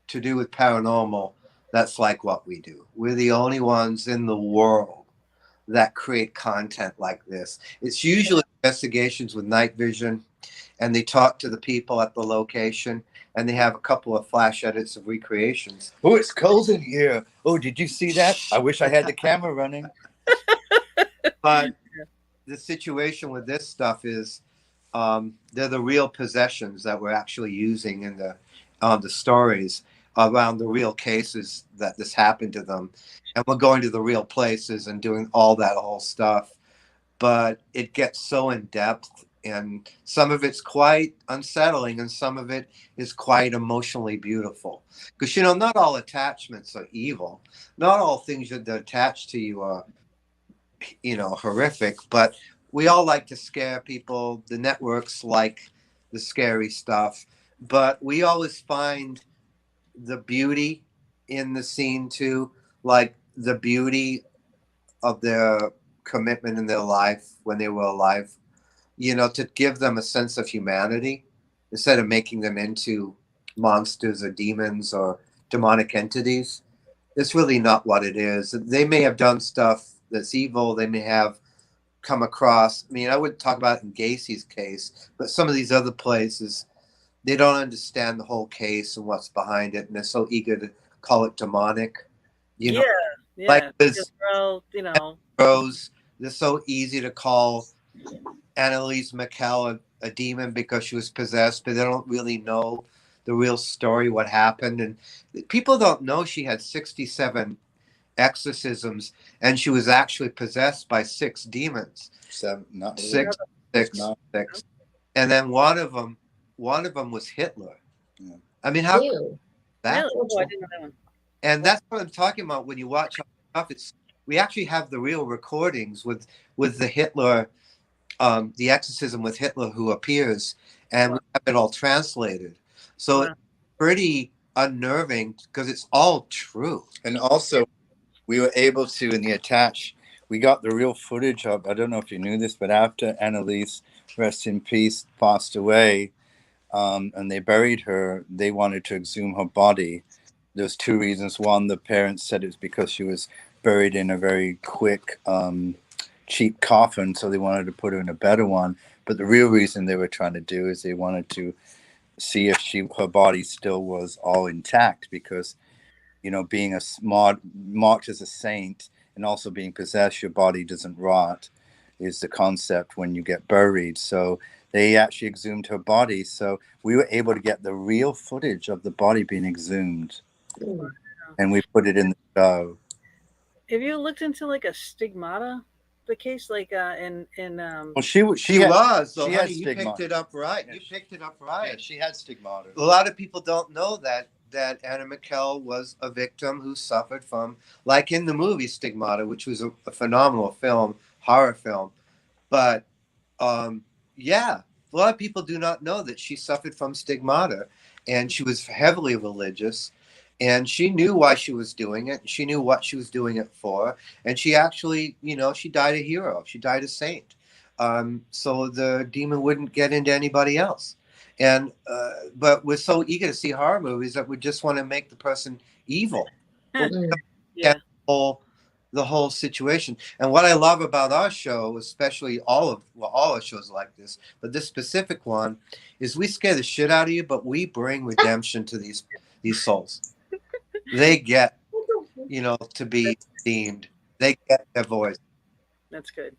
to do with paranormal that's like what we do. We're the only ones in the world that create content like this. It's usually investigations with night vision, and they talk to the people at the location, and they have a couple of flash edits of recreations. Oh, it's cold in here. Oh, did you see that? I wish I had the camera running. But the situation with this stuff is they're the real possessions that we're actually using in the stories around the real cases that this happened to them. And we're going to the real places and doing all that whole stuff. But it gets so in depth and some of it's quite unsettling, and some of it is quite emotionally beautiful. Because not all attachments are evil, not all things that attach to you are horrific, but we all like to scare people. The networks like the scary stuff, but we always find the beauty in the scene too, like the beauty of their commitment in their life when they were alive, to give them a sense of humanity instead of making them into monsters or demons or demonic entities. It's really not what it is. They may have done stuff that's evil. They may have come across. I mean, I wouldn't talk about it in Gacy's case, but some of these other places, they don't understand the whole case and what's behind it, and they're so eager to call it demonic. Yeah. Like this, well, Rose, they're so easy to call Annalise McKell a demon because she was possessed, but they don't really know the real story, what happened. And people don't know she had 67 exorcisms, and she was actually possessed by 6 demons. Six. And then one of them was Hitler. Yeah. I mean, how That? really? Oh, I didn't know that one. And that's what I'm talking about when you watch stuff. We actually have the real recordings with the Hitler, the exorcism with Hitler who appears, and we have it all translated. So it's pretty unnerving because it's all true. And also, we were able to, in the attach, we got the real footage of, I don't know if you knew this, but after Annalise, rest in peace, passed away, and they buried her, they wanted to exhume her body. There's 2 reasons. One, the parents said it's because she was buried in a very quick, cheap coffin, so they wanted to put her in a better one. But the real reason they were trying to do is they wanted to see if her body still was all intact, because being marked as a saint and also being possessed, your body doesn't rot, is the concept when you get buried. So they actually exhumed her body. So we were able to get the real footage of the body being exhumed, and we put it in the show. Have you looked into like a stigmata, the case, like in Well, she was. So she honey, had you stigmata. picked it up right. Yeah, You picked it up right. Yeah, she had stigmata. A lot of people don't know that Anna McKell was a victim who suffered from, like in the movie Stigmata, which was a phenomenal film, horror film. But yeah, a lot of people do not know that she suffered from stigmata, and she was heavily religious, and she knew why she was doing it. She knew what she was doing it for, and she actually, she died a hero. She died a saint, so the demon wouldn't get into anybody else. And but we're so eager to see horror movies that we just want to make the person evil. yeah. The whole situation. And what I love about our show, especially all our shows like this, but this specific one, is we scare the shit out of you, but we bring redemption to these souls. They get, to be themed. They get their voice. That's good.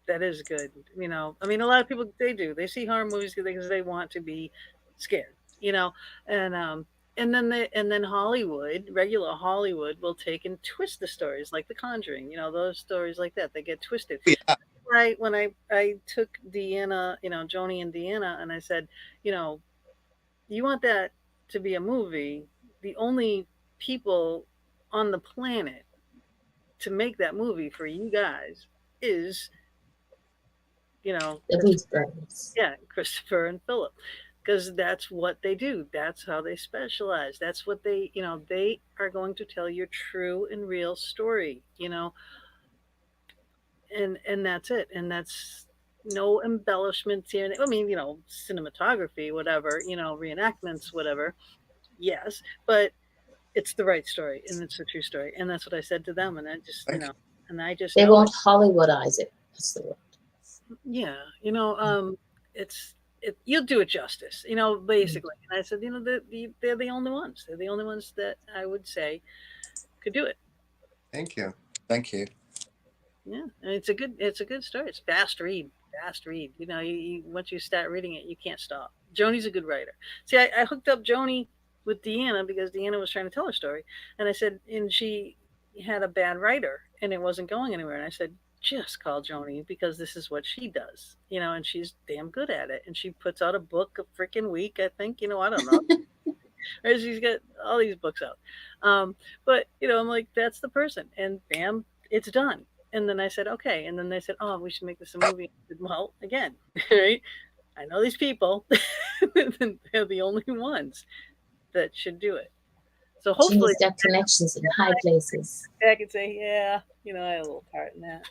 That is good. I mean, a lot of people, they see horror movies because they want to be scared, and then Hollywood, regular Hollywood, will take and twist the stories, like The Conjuring, those stories like that. They get twisted. Yeah. Right. When I took Deanna, Joni and Deanna, and I said, you want that to be a movie, the only people on the planet to make that movie for you guys is, the Booth Brothers. Yeah, Christopher and Philip, because that's what they do. That's how they specialize. That's what they are going to tell your true and real story, and that's it. And that's no embellishments here. I mean, cinematography, whatever, reenactments, whatever. Yes, but it's the right story, and it's a true story, and that's what I said to them. And I just, they won't Hollywoodize it. That's the word. Yeah, you'll do it justice, basically. And I said, they're the only ones. They're the only ones that I would say could do it. Thank you. Yeah, and it's a good story. It's fast read. Once you start reading it, you can't stop. Joni's a good writer. See, I hooked up Joni with Deanna because Deanna was trying to tell her story, and I said, and she had a bad writer, and it wasn't going anywhere. And I said, just call Joni because this is what she does, and she's damn good at it. And she puts out a book a freaking week, I think, I don't know. Or she's got all these books out. But, I'm like, that's the person. And bam, it's done. And then I said, okay. And then they said, oh, we should make this a movie. I said, well, again, right? I know these people. They're the only ones that should do it. So hopefully, Jeannie's got connections in high places. I can say, yeah, I had a little part in that.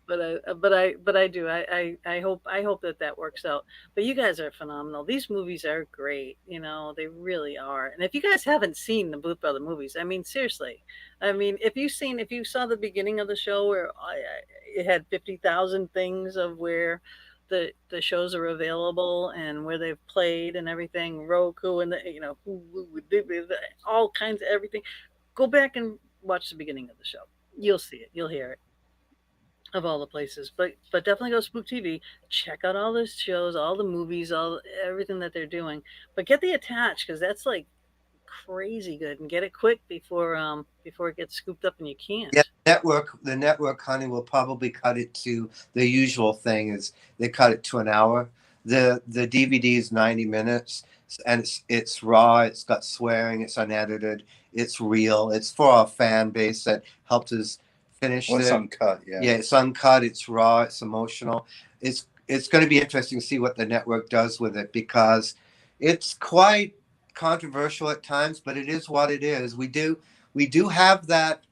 but I do. I hope that works out. But you guys are phenomenal. These movies are great. They really are. And if you guys haven't seen the Bluth Brother movies, I mean, seriously, if you saw the beginning of the show where it had 50,000 things of where the shows are available and where they've played and everything, Roku and all kinds of everything. Go back and watch the beginning of the show. You'll see it. You'll hear it. Of all the places, but definitely go Spook TV. Check out all those shows, all the movies, everything that they're doing. But get the attached because that's like crazy good, and get it quick before it gets scooped up and you can't. Yeah, the network, honey, will probably cut it to the usual thing is they cut it to an hour. The DVD is 90 minutes, and it's raw. It's got swearing. It's unedited. It's real. It's for our fan base that helped us finish It's uncut, yeah. Yeah, it's uncut. It's raw. It's emotional. It's going to be interesting to see what the network does with it because it's quite controversial at times, but it is what it is. We do have that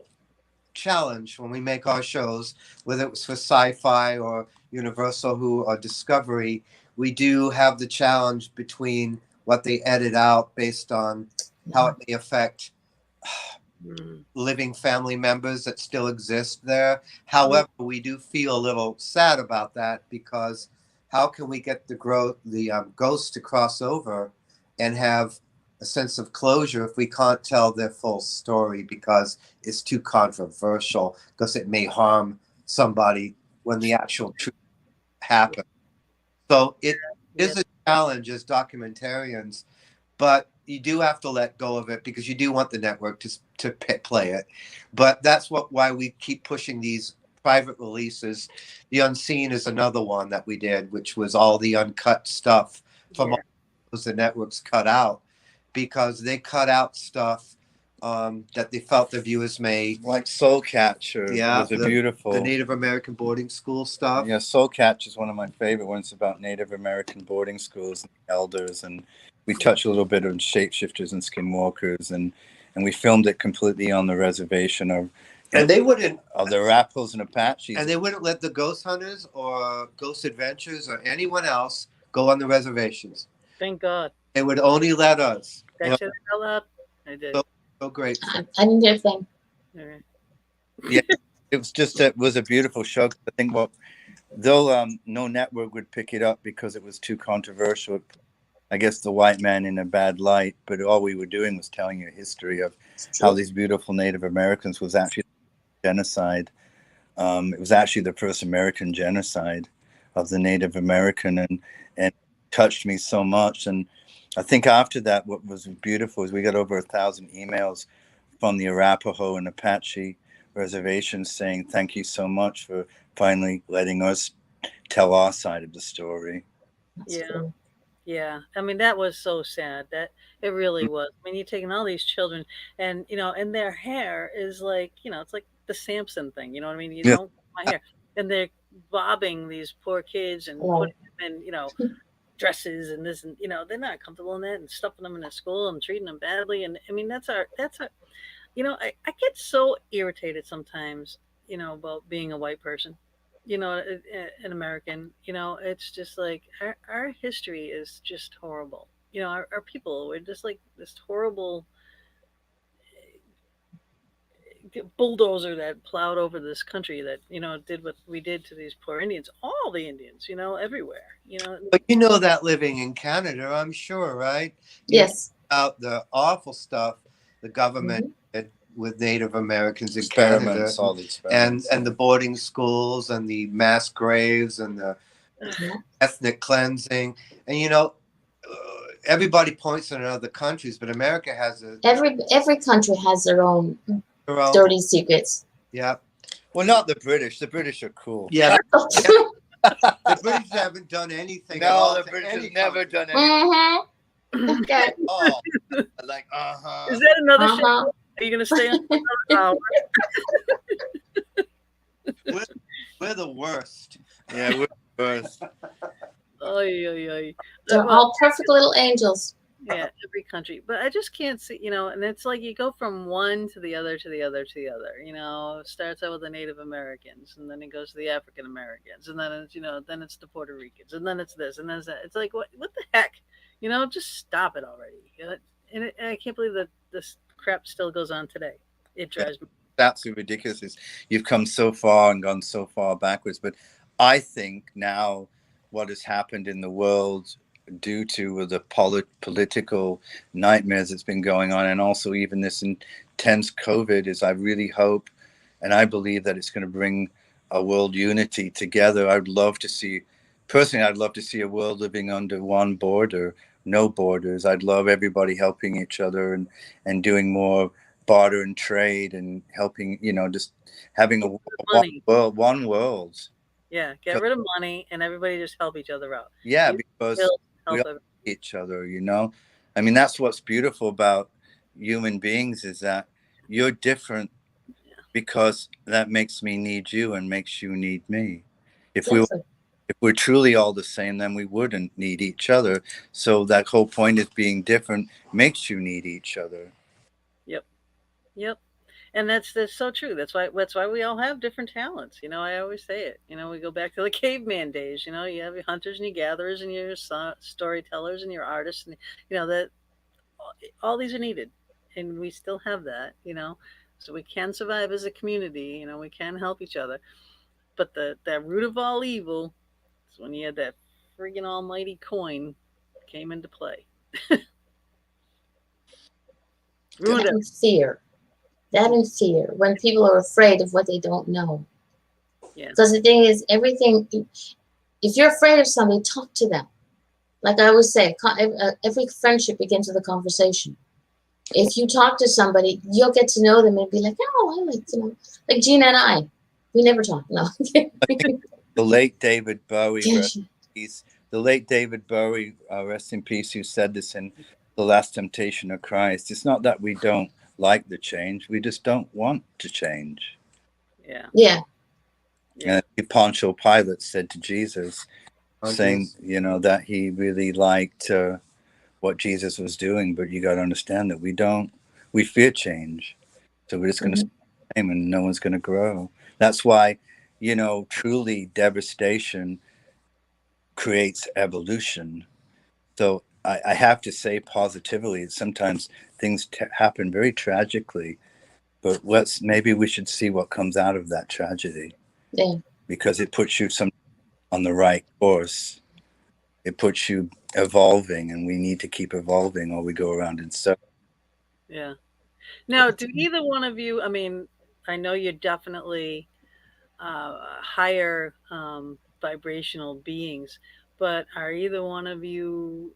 challenge when we make our shows, whether it was for Sci-Fi or Universal or Discovery. We do have the challenge between what they edit out based on how it may affect living family members that still exist there. However, we do feel a little sad about that because how can we get the ghosts to cross over and have a sense of closure if we can't tell their full story because it's too controversial because it may harm somebody when the actual truth happens. So it is a challenge as documentarians, but you do have to let go of it because you do want the network to play it. But that's why we keep pushing these private releases. The Unseen is another one that we did, which was all the uncut stuff from all those the networks cut out because they cut out stuff that they felt the viewers may like. Soul Catcher was beautiful. The Native American boarding school stuff. Yeah, Soul Catcher is one of my favorite ones about Native American boarding schools and elders, and we touched a little bit on shapeshifters and skinwalkers, and we filmed it completely on the reservation of the Arapahoes and Apaches. And they wouldn't let the ghost hunters or Ghost Adventures or anyone else go on the reservations. Thank God. They would only let us. That shit fell up. I did. So great. I didn't do a thing. Right. Yeah, it was a beautiful show. I think though no network would pick it up because it was too controversial. I guess the white man in a bad light, but all we were doing was telling you a history of how these beautiful Native Americans was actually genocide. It was actually the first American genocide of the Native American, and it touched me so much. And I think after that, what was beautiful is we got over 1,000 emails from the Arapaho and Apache reservations saying, thank you so much for finally letting us tell our side of the story. That's cool. Yeah. I mean, that was so sad. That it really was. I mean, you're taking all these children and, and their hair is like, it's like the Samson thing. You know what I mean? You don't cut my hair. And they're bobbing these poor kids and putting them in, dresses and this, and, they're not comfortable in that and stuffing them in the school and treating them badly. And I mean, that's our, I get so irritated sometimes, about being a white person. An American, it's just like our history is just horrible. Our people, we're just like this horrible bulldozer that plowed over this country that, did what we did to these poor Indians, all the Indians, everywhere, But that living in Canada, I'm sure, right? Yes. About the awful stuff the government did with Native Americans in Experiments, Canada, all the experiments. and the boarding schools and the mass graves and the ethnic cleansing, and everybody points in other countries, but America has Every country has their own their own. dirty secrets. Yeah. Well, not the British. The British are cool. Yeah. The British haven't done anything. At all No, the to British any have never country. done anything. Mm-hmm. Okay. Oh, like Is that another show? Uh-huh. Are you going to stay on another hour? We're the worst. Yeah, we're the worst. Oy, oy, oy. They're Well, all perfect little angels. yeah, every country. But I just can't see, and it's like you go from one to the other to the other to the other. It starts out with the Native Americans, and then it goes to the African Americans, and then it's, then it's the Puerto Ricans, and then it's this, and then it's that. It's like, what the heck? Just stop it already. And I can't believe that this crap still goes on today. It drives me. Absolutely ridiculous. You've come so far and gone so far backwards. But I think now what has happened in the world due to the political nightmares that's been going on, and also even this intense COVID, is I really hope and I believe that it's going to bring a world unity together. I'd love to see a world living under one border, no borders. I'd love everybody helping each other and doing more barter and trade and helping, just having one world. Yeah, get rid of money and everybody just help each other out. Yeah, because we help each other, I mean, that's what's beautiful about human beings, is that you're different because that makes me need you and makes you need me. If we're truly all the same, then we wouldn't need each other. So that whole point of being different makes you need each other. Yep. And that's so true. That's why we all have different talents. I always say it. We go back to the caveman days. You have your hunters and your gatherers and your storytellers and your artists, and that all these are needed, and we still have that. So we can survive as a community. We can help each other. But that root of all evil is when you had that friggin' almighty coin came into play. That and fear. That and fear. When people are afraid of what they don't know. Yeah. Because the thing is, everything, if you're afraid of somebody, talk to them. Like I always say, every friendship begins with a conversation. If you talk to somebody, you'll get to know them and be like, oh, I like Gina and I. We never talk. No. The late David Bowie, rest in peace, who said this in The Last Temptation of Christ. It's not that we don't like the change, we just don't want to change. Yeah. And Pontius Pilate said to Jesus, saying, that he really liked what Jesus was doing, but you got to understand that we fear change. So we're just going to stay the same and no one's going to grow. That's why, truly devastation creates evolution. So I have to say positively, sometimes things happen very tragically, but maybe we should see what comes out of that tragedy. Yeah. Because it puts you on the right course. It puts you evolving, and we need to keep evolving or we go around in circles. Yeah. Now, do either one of you, I mean, I know you're definitely higher vibrational beings, but are either one of you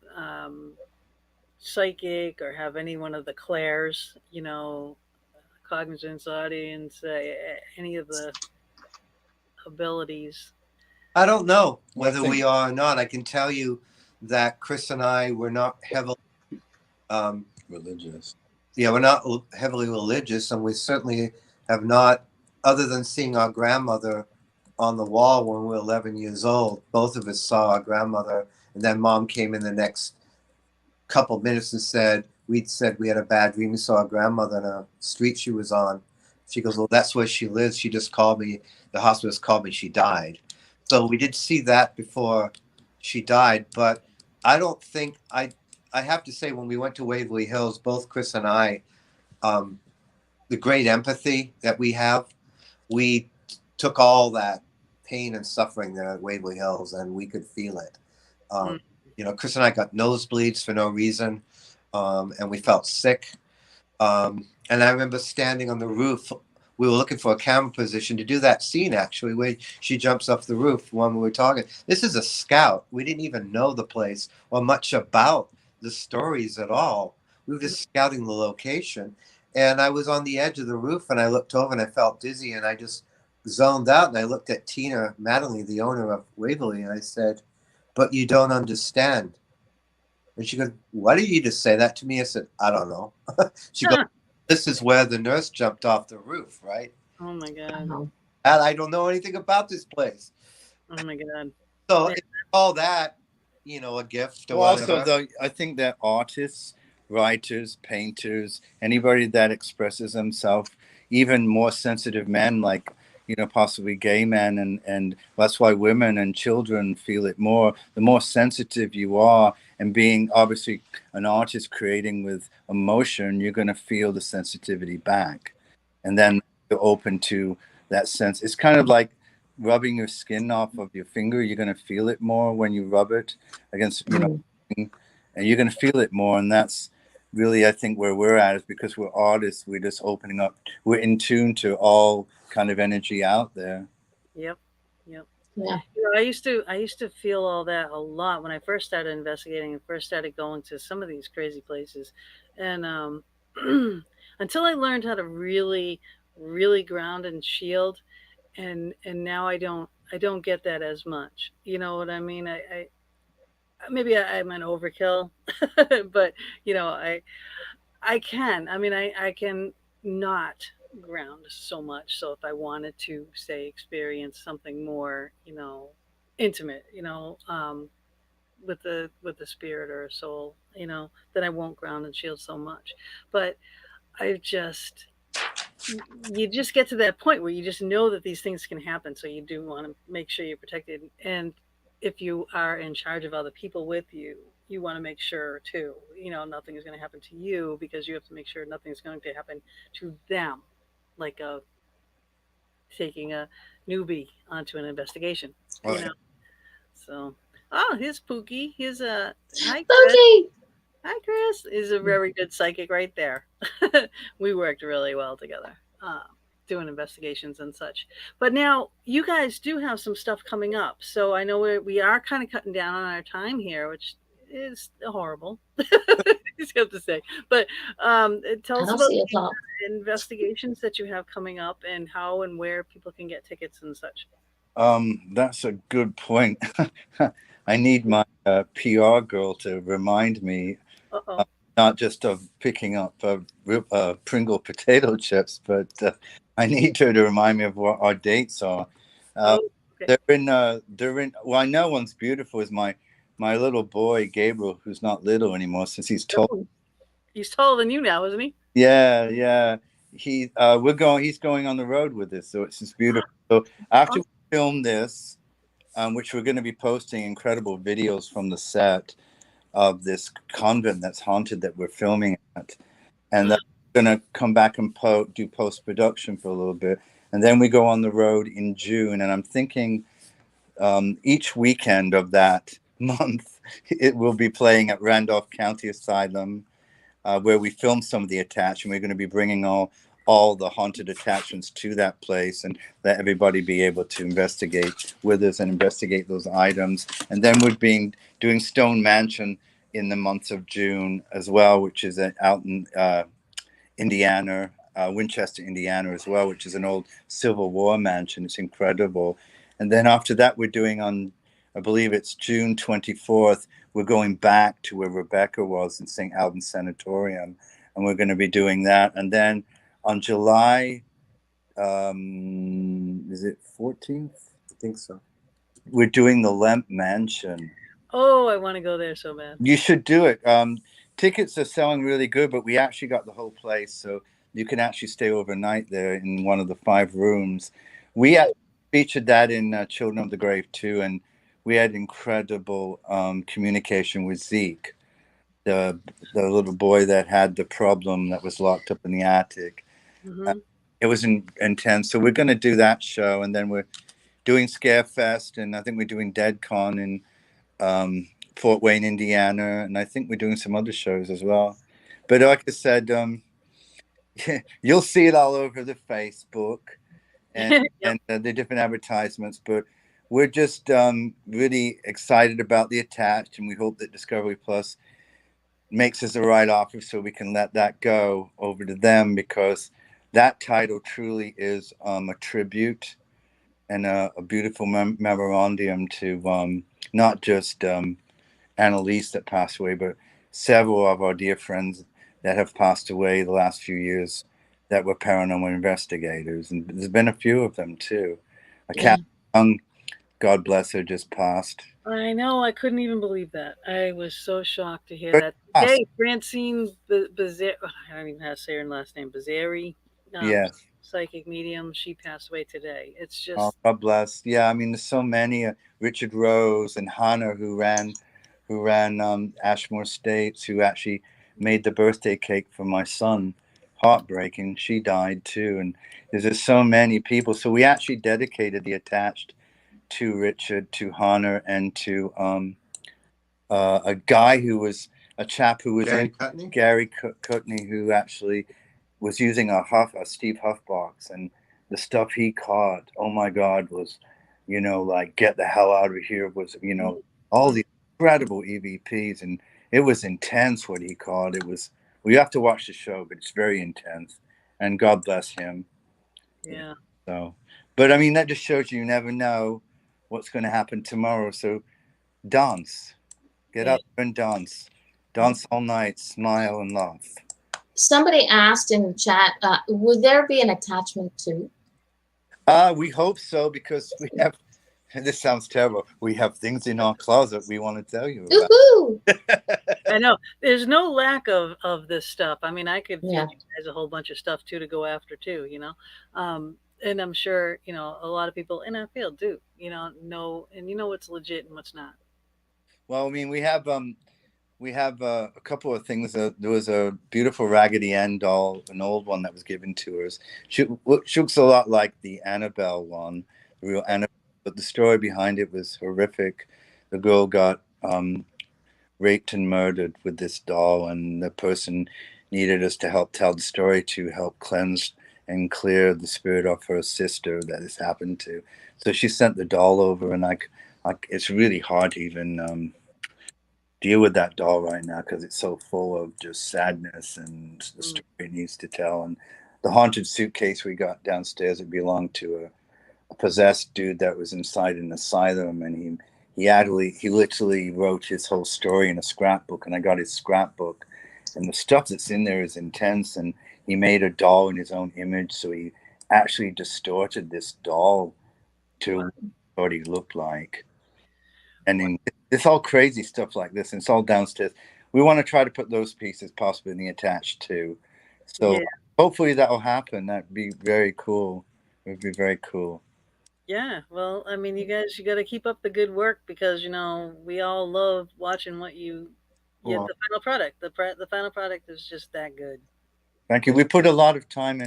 psychic or have any one of the clairs, cognizance, audience, any of the abilities? I don't know whether we are or not. I can tell you that Chris and I were not heavily religious. Yeah, we're not heavily religious, and we certainly have not, other than seeing our grandmother on the wall when we were 11 years old. Both of us saw our grandmother, and then Mom came in the next couple minutes and said we had a bad dream. We saw our grandmother in a street she was on. She goes, well, that's where she lives. She just called me. The hospitalist called me. She died. So we did see that before she died, but I don't think I have to say, when we went to Waverly Hills, both Chris and I, the great empathy that we have, we took all that pain and suffering there at Waverly Hills, and we could feel it. Chris and I got nosebleeds for no reason, and we felt sick. And I remember standing on the roof. We were looking for a camera position to do that scene, actually, where she jumps off the roof when we were talking. This is a scout. We didn't even know the place or much about the stories at all. We were just scouting the location. And I was on the edge of the roof, and I looked over and I felt dizzy, and I just zoned out, and I looked at Tina Mattingly, the owner of Waverly, and I said, "But you don't understand." And she goes, "Why did you just say that to me?" I said, "I don't know." She goes, "This is where the nurse jumped off the roof, right?" Oh my God. Uh-huh. And I don't know anything about this place. Oh my God. So Yeah. it's all that, you know, a gift or Well, whatever. also, though, I think that artists, writers, painters, anybody that expresses themselves, even more sensitive men, like, you know, possibly gay men, and that's why women and children feel it more. The more sensitive you are, and being obviously an artist creating with emotion, you're going to feel the sensitivity back. And then you're open to that sense. It's kind of like rubbing your skin off of your finger. You're going to feel it more when you rub it against, you know, and you're going to feel it more. And that's really, I think, where we're at, is because we're artists. We're just opening up. We're in tune to all kind of energy out there. Yep. Yep. Yeah. You know, I used to feel all that a lot when I first started investigating and first started going to some of these crazy places, and until I learned how to really, really ground and shield, and now I don't get that as much. You know what I mean? I maybe I'm an overkill, but you know I can. I mean, I can not ground so much. So if I wanted to, say, experience something more, you know, intimate, you know, with the spirit or a soul, you know, then I won't ground and shield so much. But I just you just get to that point where you just know that these things can happen. So you do want to make sure you're protected. And if you are in charge of other people with you, you want to make sure too, you know, nothing is going to happen to you, because you have to make sure nothing's going to happen to them. Like taking a newbie onto an investigation, you Right. know. So, oh, here's Pookie. Here's a hi, Chris. Okay. Hi, Chris. Is a very good psychic right there. We worked really well together, doing investigations and such. But now you guys do have some stuff coming up. So I know we are kind of cutting down on our time here, which is horrible. Just have to say. But tell I us don't about see a the top. investigations that you have coming up and how and where people can get tickets and such. That's a good point. I need my PR girl to remind me, Uh-oh. not just of picking up Pringle potato chips, but I need her to remind me of what our dates are. Uh, Oh, okay. they're in. Well, I know one's beautiful. Is my little boy Gabriel, who's not little anymore since he's tall. Oh, he's taller than you now, isn't he? Yeah, yeah. He's going on the road with us, so it's just beautiful. So after we film this, which we're going to be posting incredible videos from the set of this convent that's haunted that we're filming at, and then we're going to come back and do post production for a little bit, and then we go on the road in June. And I'm thinking each weekend of that month, it will be playing at Randolph County Asylum, where we filmed some of the attachment. We're going to be bringing all the haunted attachments to that place and let everybody be able to investigate with us and investigate those items. And then we're doing Stone Mansion in the month of June as well, which is out in Indiana, Winchester, Indiana as well, which is an old Civil War mansion. It's incredible. And then after that, we're doing I believe it's June 24th, we're going back to where Rebecca was in St. Albans Sanatorium, and we're going to be doing that. And then on July, is it 14th? I think so. We're doing the Lemp Mansion. Oh, I want to go there so bad. You should do it. Tickets are selling really good, but we actually got the whole place, so you can actually stay overnight there in one of the 5 rooms. We actually featured that in Children of the Grave too, and we had incredible communication with Zeke, the little boy that had the problem that was locked up in the attic. Mm-hmm. It was intense. So we're going to do that show, and then we're doing Scarefest, and I think we're doing DeadCon in Fort Wayne, Indiana, and I think we're doing some other shows as well. But like I said, you'll see it all over the Facebook and Yep. and the different advertisements. But we're just really excited about the attached, and we hope that Discovery Plus makes us the right offer, so we can let that go over to them, because that title truly is a tribute and a beautiful memorandum to not just Annalise that passed away, but several of our dear friends that have passed away the last few years that were paranormal investigators. And there's been a few of them too. A cat, young, God bless her, just passed. I know. I couldn't even believe that. I was so shocked to hear But that passed. today. Francine Bazari, I don't even know how to say her last name. Bazari, Yes. psychic medium. She passed away today. It's Oh, just God bless. Yeah, I mean, there's so many. Richard Rose and Hannah, who ran Ashmore States, who actually made the birthday cake for my son. Heartbreaking. She died too, and there's just so many people. So we actually dedicated the attached to Richard, to Hannah, and to a guy who was a chap who was Gary Cutney? Gary Cutney, who actually was using a Steve Huff box, and the stuff he caught, oh my God, was, like get the hell out of here, was, all the incredible EVPs, and it was intense what he caught. It was, well, you have to watch the show, but it's very intense, and God bless him. yeah. So, but I mean, that just shows you never know what's going to happen tomorrow. So dance, get up and dance all night, smile and laugh. Somebody asked in the chat, would there be an attachment too? We hope so, because we have, this sounds terrible, we have things in our closet we want to tell you about. Woohoo! I know. There's no lack of this stuff. I mean, I could feed Yeah. you guys a whole bunch of stuff too to go after too. And I'm sure a lot of people in our field do. Know and what's legit and what's not. Well, I mean, we have a couple of things. There was a beautiful Raggedy Ann doll, an old one that was given to us. She looks a lot like the Annabelle one, the real Annabelle, but the story behind it was horrific. The girl got raped and murdered with this doll, and the person needed us to help tell the story to help cleanse and clear the spirit of her sister that this happened to. So she sent the doll over, and it's really hard to even deal with that doll right now, because it's so full of just sadness and the story it needs to tell. And the haunted suitcase we got downstairs, it belonged to a possessed dude that was inside an asylum, and he literally wrote his whole story in a scrapbook, and I got his scrapbook, and the stuff that's in there is intense. And he made a doll in his own image, so he actually distorted this doll to what he looked like. And then it's all crazy stuff like this, and it's all downstairs. We want to try to put those pieces possibly attached too. So hopefully that'll happen. That'd be very cool. It would be very cool. Yeah, well, I mean, you guys, you got to keep up the good work, because we all love watching what you get. The final product, the final product is just that good. Thank you. We put a lot of time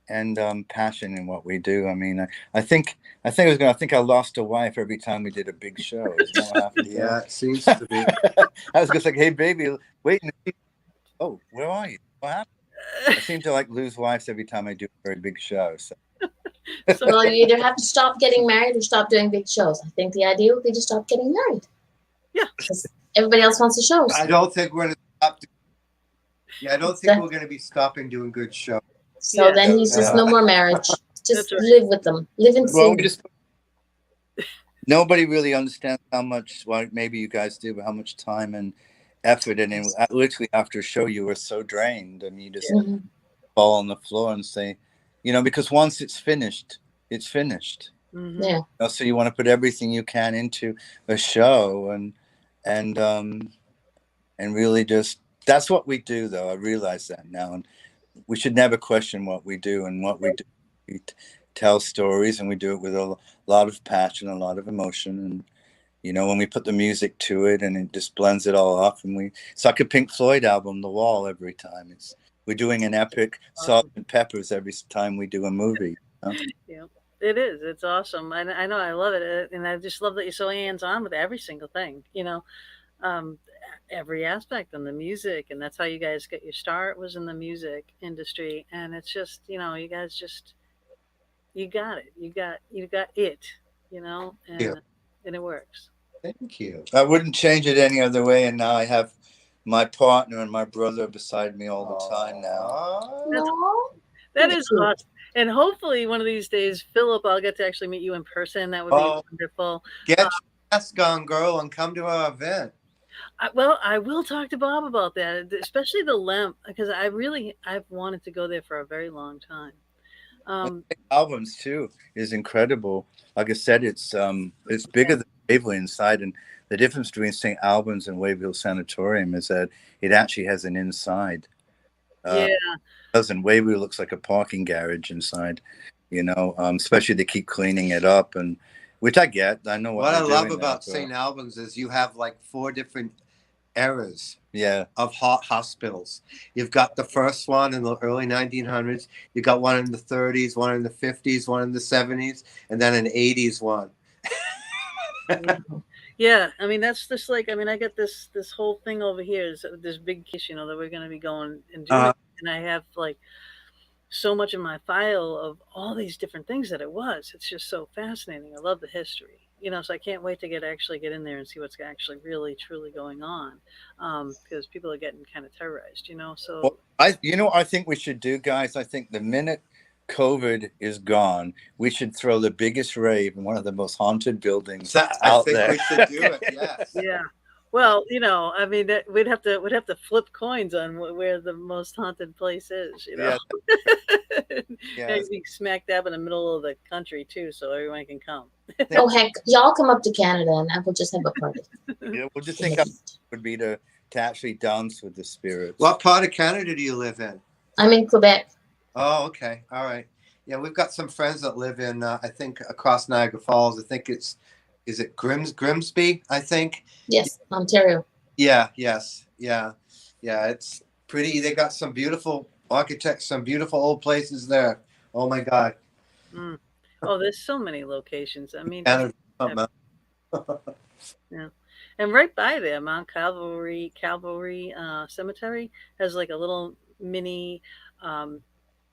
and passion in what we do. I mean, I think I lost a wife every time we did a big show. Isn't that what happened? Yeah, it seems to be. I was just like, hey, baby, wait. Oh, where are you? What happened? I seem to lose wives every time I do a very big show. So. Well, you either have to stop getting married or stop doing big shows. I think the idea would be to stop getting married. Yeah. Because everybody else wants the shows. I don't think we're going to stop. I don't think we're going to be stopping doing good shows. So then he's just no more marriage. Just live with them. Live in sin. Nobody really understands how much, well, maybe you guys do, but how much time and effort. And literally after a show, you were so drained. I mean, you just fall on the floor and say, because once it's finished, it's finished. Mm-hmm. Yeah. So you want to put everything you can into a show, and really just, that's what we do, though. I realize that now, and we should never question what we do and what we do. We tell stories, and we do it with a lot of passion, a lot of emotion, and when we put the music to it, and it just blends it all off, and it's like a Pink Floyd album, The Wall. Every time we're doing an epic Salt and Peppers every time we do a movie. Yeah, it is. It's awesome. I know. I love it, and I just love that you're so hands-on with every single thing. Every aspect and the music, and that's how you guys get your start, was in the music industry. And it's just, you guys just, you got it. You got it. And it works. Thank you. I wouldn't change it any other way. And now I have my partner and my brother are beside me all the time now. No. That is awesome. And hopefully one of these days, Philip, I'll get to actually meet you in person. That would be wonderful. Get your mask on, girl, and come to our event. I will talk to Bob about that, especially the lamp, because I've wanted to go there for a very long time. Albums too is incredible. Like I said, it's bigger than Waverly inside, and the difference between St. Albans and Waverly Sanatorium is that it actually has an inside. And Waverly looks like a parking garage inside, especially they keep cleaning it up, and which I get. I know what I love about St. Albans is you have like 4 different eras of hospitals. You've got the first one in the early 1900s, you got one in the 30s, one in the 50s, one in the 70s, and then an 80s one. Yeah, I mean that's just like, I mean, I got this whole thing over here, is this big case, that we're going to be going and doing, and I have like so much in my file of all these different things that it was. It's just so fascinating. I love the history, so I can't wait to actually get in there and see what's actually really truly going on, because people are getting kind of terrorized, so. Well, I think we should do, guys. I think the minute COVID is gone, we should throw the biggest rave in one of the most haunted buildings out there. I think we should do it. Yes. Yeah. Well, I mean, we'd have to flip coins on where the most haunted place is. Yeah. And be smack dab in the middle of the country too, so everyone can come. Oh heck, y'all come up to Canada and I will just have a party. Yeah, we'll just think how it would be to actually dance with the spirits. What part of Canada do you live in? I'm in Quebec. Oh, okay. All right. Yeah, we've got some friends that live in, I think, across Niagara Falls. I think is it Grimsby, I think? Yes, Ontario. Yeah, yes. Yeah. Yeah, it's pretty. They got some beautiful architects, some beautiful old places there. Oh, my God. Oh, there's so many locations. I mean, yeah. And right by there, Mount Calvary Cemetery has like a little mini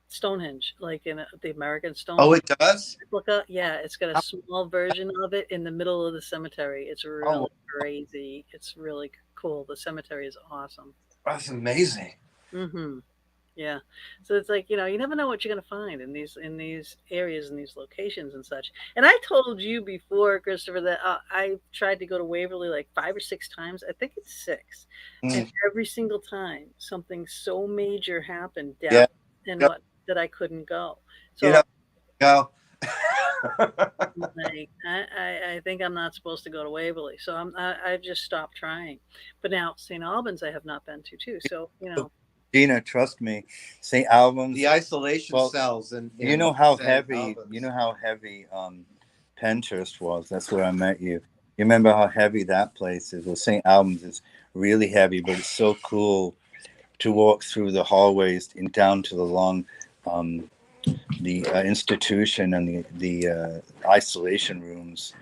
Stonehenge, like in the American Stonehenge. Oh, it does? Replica. Yeah, it's got a small version of it in the middle of the cemetery. It's really crazy. It's really cool. The cemetery is awesome. That's amazing. Mm-hmm. Yeah. So it's like, you never know what you're going to find in these areas and these locations and such. And I told you before, Christopher, that I tried to go to Waverly like 5 or 6 times. I think it's 6. And every single time something so major happened that I couldn't go. So go. Like, I think I'm not supposed to go to Waverly. So I've just stopped trying. But now St. Albans I have not been to too. So, Gina, trust me, St. Albans. The isolation cells, and you know how heavy Penshurst was. That's where I met you. You remember how heavy that place is? Well, St. Albans is really heavy, but it's so cool to walk through the hallways and down to the long, the institution and the isolation rooms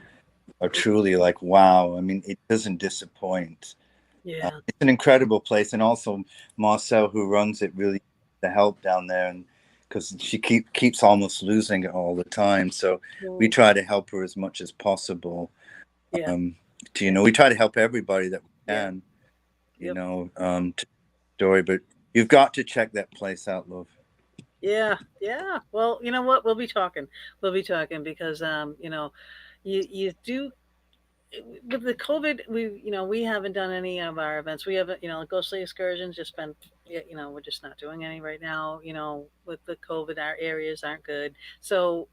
are truly like wow. I mean, it doesn't disappoint. Yeah, it's an incredible place, and also Marcel, who runs it, really the help down there, and because she keeps almost losing it all the time, so we try to help her as much as possible. Yeah. We try to help everybody that we can. To story, but you've got to check that place out, love. Yeah. Well, you know what? We'll be talking because you do. With the COVID, we haven't done any of our events. We haven't, ghostly excursions just been, we're just not doing any right now. With the COVID, our areas aren't good. So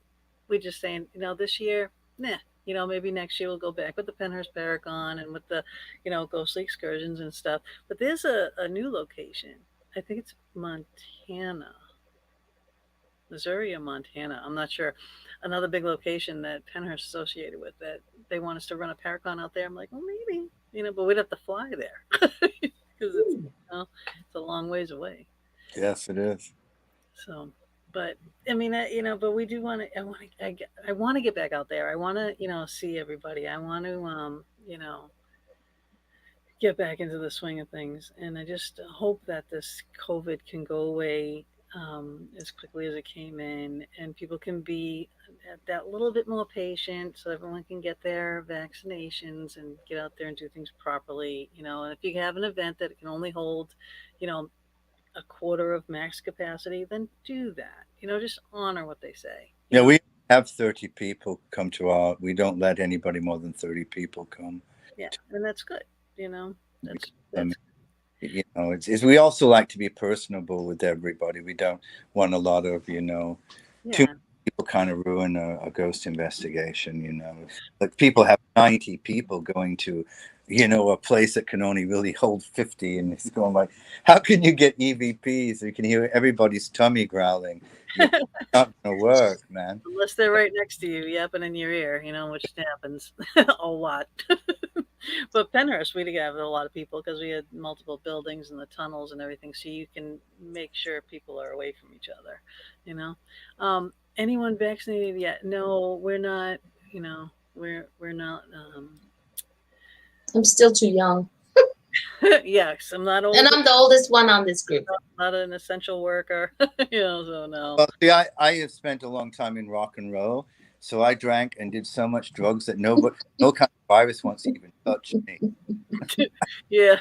we're just saying, this year, maybe next year we'll go back with the Penshurst Paragon and with the, ghostly excursions and stuff. But there's a new location. I think it's Montana. Missouri or Montana. I'm not sure. Another big location that Penshurst associated with that they want us to run a Paragon out there. I'm like, well, maybe, but we'd have to fly there because it's a long ways away. Yes, it is. So, but I mean, but we do want to. I want to get back out there. I want to, see everybody. I want to, get back into the swing of things, and I just hope that this COVID can go away as quickly as it came in, and people can be that little bit more patient so everyone can get their vaccinations and get out there and do things properly. And if you have an event that can only hold, you know, a quarter of max capacity, then do that. Just honor what they say. Yeah, we have 30 people come to our. We don't let anybody more than 30 people come. Yeah, and that's good. That's Um, it's we also like to be personable with everybody. We don't want a lot of too yeah. many people kind of ruin a ghost investigation. Like people have 90 people going to a place that can only really hold 50, and it's going like, how can you get EVPs? You can hear everybody's tummy growling. It's not gonna work, man. Unless they're right next to you, yapping in your ear, which happens a lot. But Penhurst, we have a lot of people because we had multiple buildings and the tunnels and everything, so you can make sure people are away from each other. Anyone vaccinated yet? No, we're not. We're not. I'm still too young. Yes, I'm not old. And I'm the oldest one on this group. Not an essential worker, so no. Well, see, I have spent a long time in rock and roll, so I drank and did so much drugs that no kind of virus wants to even touch me. Yeah.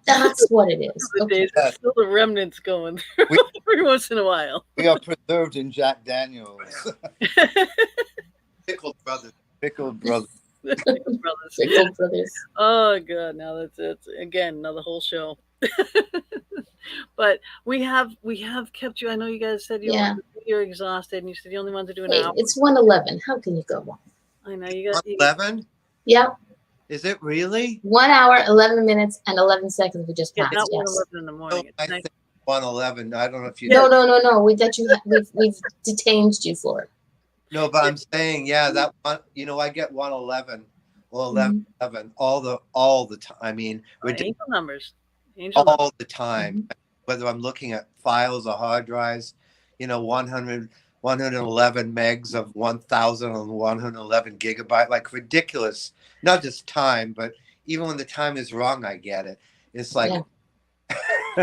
That's what it is. Okay. There's still the remnants going through every once in a while. We are preserved in Jack Daniels. Pickled brothers. Pickled brothers. Pickled brothers. Oh god, now that's it again. Another whole show. But we have kept you. I know you guys said you're exhausted, and you said you only wanted to do an hour. It's 1:11. How can you go wrong? I know you got 11. Yep. Is it really? 1 hour, 11 minutes, and 11 seconds. We just passed. Not Yes. 1:11 in the morning. I think 1:11. I don't know if you. No. We've detained you for it. No, but I'm saying, that one. I get 1:11 or 11 all the time. I mean, Angel numbers. All the time. Whether I'm looking at files or hard drives, 111 megs of 1,111 gigabyte, like ridiculous. Not just time, but even when the time is wrong, I get it. It's like,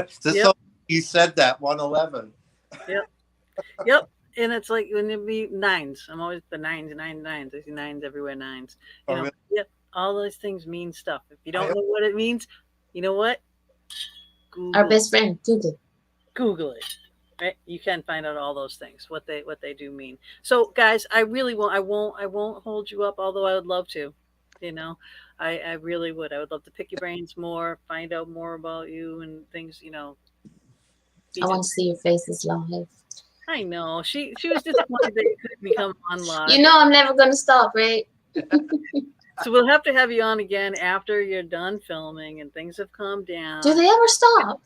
so you said that 111. Yep. And it's like when it be nines. I'm always the nines. I see nines everywhere. Nines. Really? Yep. All those things mean stuff. If you don't know what it means, you know what? Google Our best friend, Google it. Right? You can find out all those things, what they do mean. So, guys, I really won't. I won't hold you up. Although I would love to. I really would. I would love to pick your brains more, find out more about you and things. I want to see your faces live. I know. She was disappointed that you couldn't become on live. I'm never going to stop, right? So we'll have to have you on again after you're done filming and things have calmed down. Do they ever stop?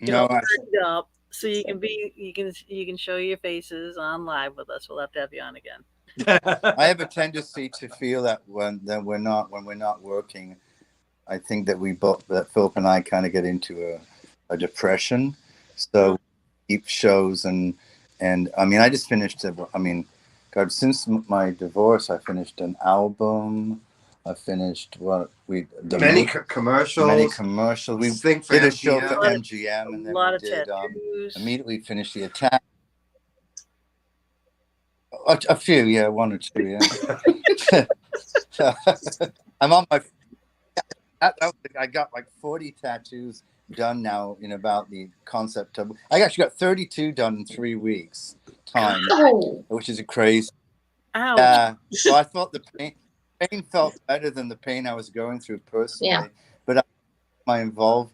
No. Up so you can show your faces on live with us. We'll have to have you on again. I have a tendency to feel that when we're not working, I think that Philip and I kind of get into a depression. So keep shows and I mean, I just finished. Since my divorce, I finished an album. I finished many commercials. Many commercials. We did a show for MGM, and then we did immediately finished the Attack. A few, one or two, I'm on my. I got like 40 tattoos done now in about the concept of. I actually got 32 done in 3 weeks time, which is a crazy. Ouch. So I thought the pain felt better than the pain I was going through personally, but my involvement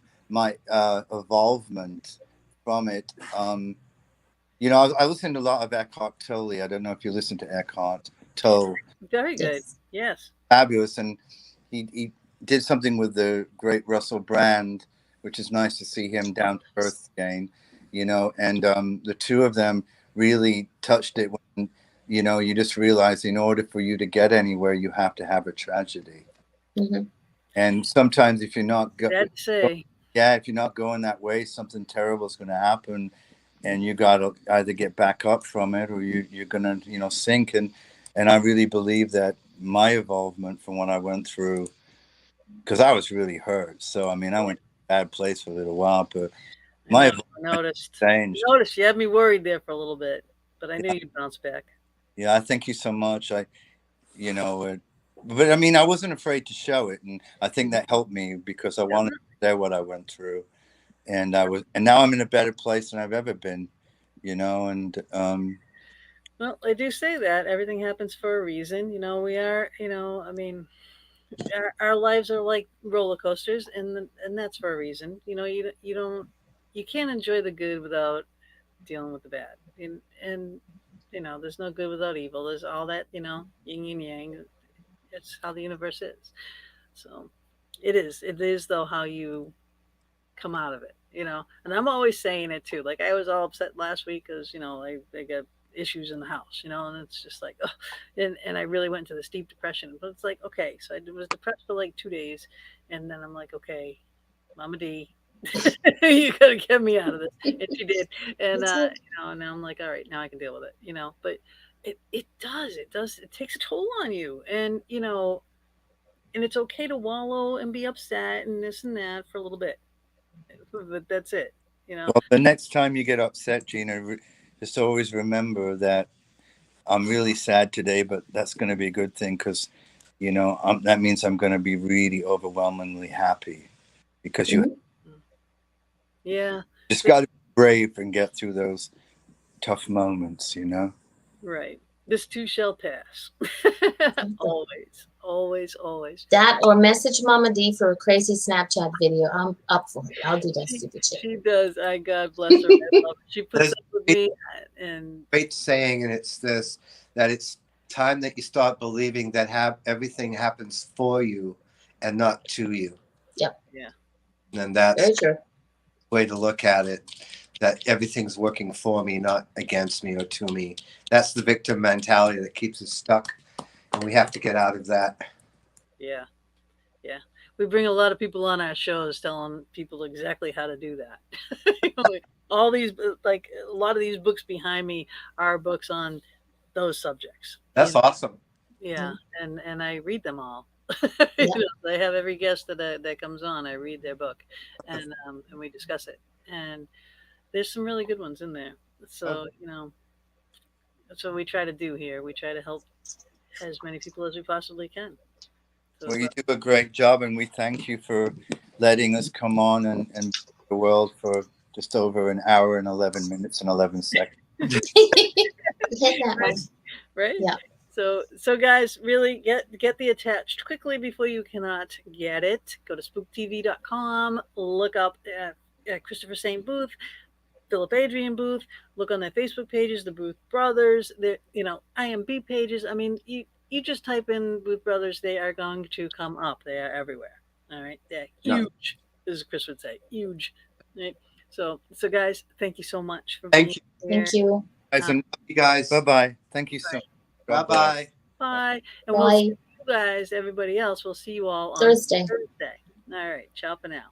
from it. I listened to a lot of Eckhart Tolle. I don't know if you listen to Eckhart Tolle. Very good. Yes. Fabulous, and he did something with the great Russell Brand, which is nice to see him down to earth again. And the two of them really touched it when. You just realize in order for you to get anywhere, you have to have a tragedy. Mm-hmm. And sometimes if you're not if you're not going that way, something terrible is going to happen, and you got to either get back up from it or you're going to, sink. And I really believe that my involvement from what I went through, because I was really hurt. So, I mean, I went to a bad place for a little while, but My I voice noticed. changed. Noticed you had me worried there for a little bit, but I knew you'd bounce back. Yeah, thank you so much. You know, but I mean, I wasn't afraid to show it, and I think that helped me because I wanted to share what I went through, and now I'm in a better place than I've ever been, you know, and Well, I do say that everything happens for a reason. You know, we are. You know, I mean, our lives are like roller coasters, and that's for a reason. You know, you can't enjoy the good without dealing with the bad, and you know, there's no good without evil. There's all that, you know, yin and yang. It's how the universe is. So it is. It is though how you come out of it, you know. And I'm always saying it too. Like I was all upset last week because you know I got issues in the house, you know, and it's just like, oh, and I really went into this deep depression. But it's like, okay, so I was depressed for like 2 days, and then I'm like, okay, Mama D, you gotta get me out of this, and she did, and you know, now I'm like, all right, now I can deal with it, you know. But it takes a toll on you, and you know, and it's okay to wallow and be upset and this and that for a little bit, but that's it, you know. well, the next time you get upset, Gina, just always remember that I'm really sad today, but that's going to be a good thing because, you know, that means I'm going to be really overwhelmingly happy because you Yeah, just got to be brave and get through those tough moments, you know. right. This too shall pass. Always, always, always. That or message Mama D for a crazy Snapchat video. I'm up for it. I'll do that stupid shit. She does. I God bless her. I love her. She puts up with me, and Great saying, and it's this, that it's time that you start believing that everything happens for you and not to you. Yep. Yeah. And that's Very true. the way to look at it, that everything's working for me, not against me or to me. That's the victim mentality that keeps us stuck, and we have to get out of that. Yeah. Yeah. We bring a lot of people on our shows telling people exactly how to do that. You know, like, all these, like a lot of these books behind me are books on those subjects. That's awesome. Yeah, and I read them all. Yeah. You know, I have every guest that comes on. I read their book, and we discuss it. And there's some really good ones in there. So you know, that's what we try to do here. We try to help as many people as we possibly can. So, Well, you do a great job, and we thank you for letting us come on and the world for just over an hour and 11 minutes and 11 seconds. Hit that one. right? Yeah. So guys, really get the attached quickly before you cannot get it. Go to spooktv.com, look up Christopher St. Booth, Philip Adrian Booth, look on their Facebook pages, the Booth Brothers, the IMB pages. I mean, you just type in Booth Brothers, they are going to come up. They are everywhere. All right, they're huge, as Chris would say, huge. Right? So guys, thank you so much for being here. Thank you. Guys, and You guys. bye-bye. Thank you so much. Bye bye. Bye. And Bye. we'll see you guys, everybody else. We'll see you all on Thursday. Thursday. All right. Ciao for now.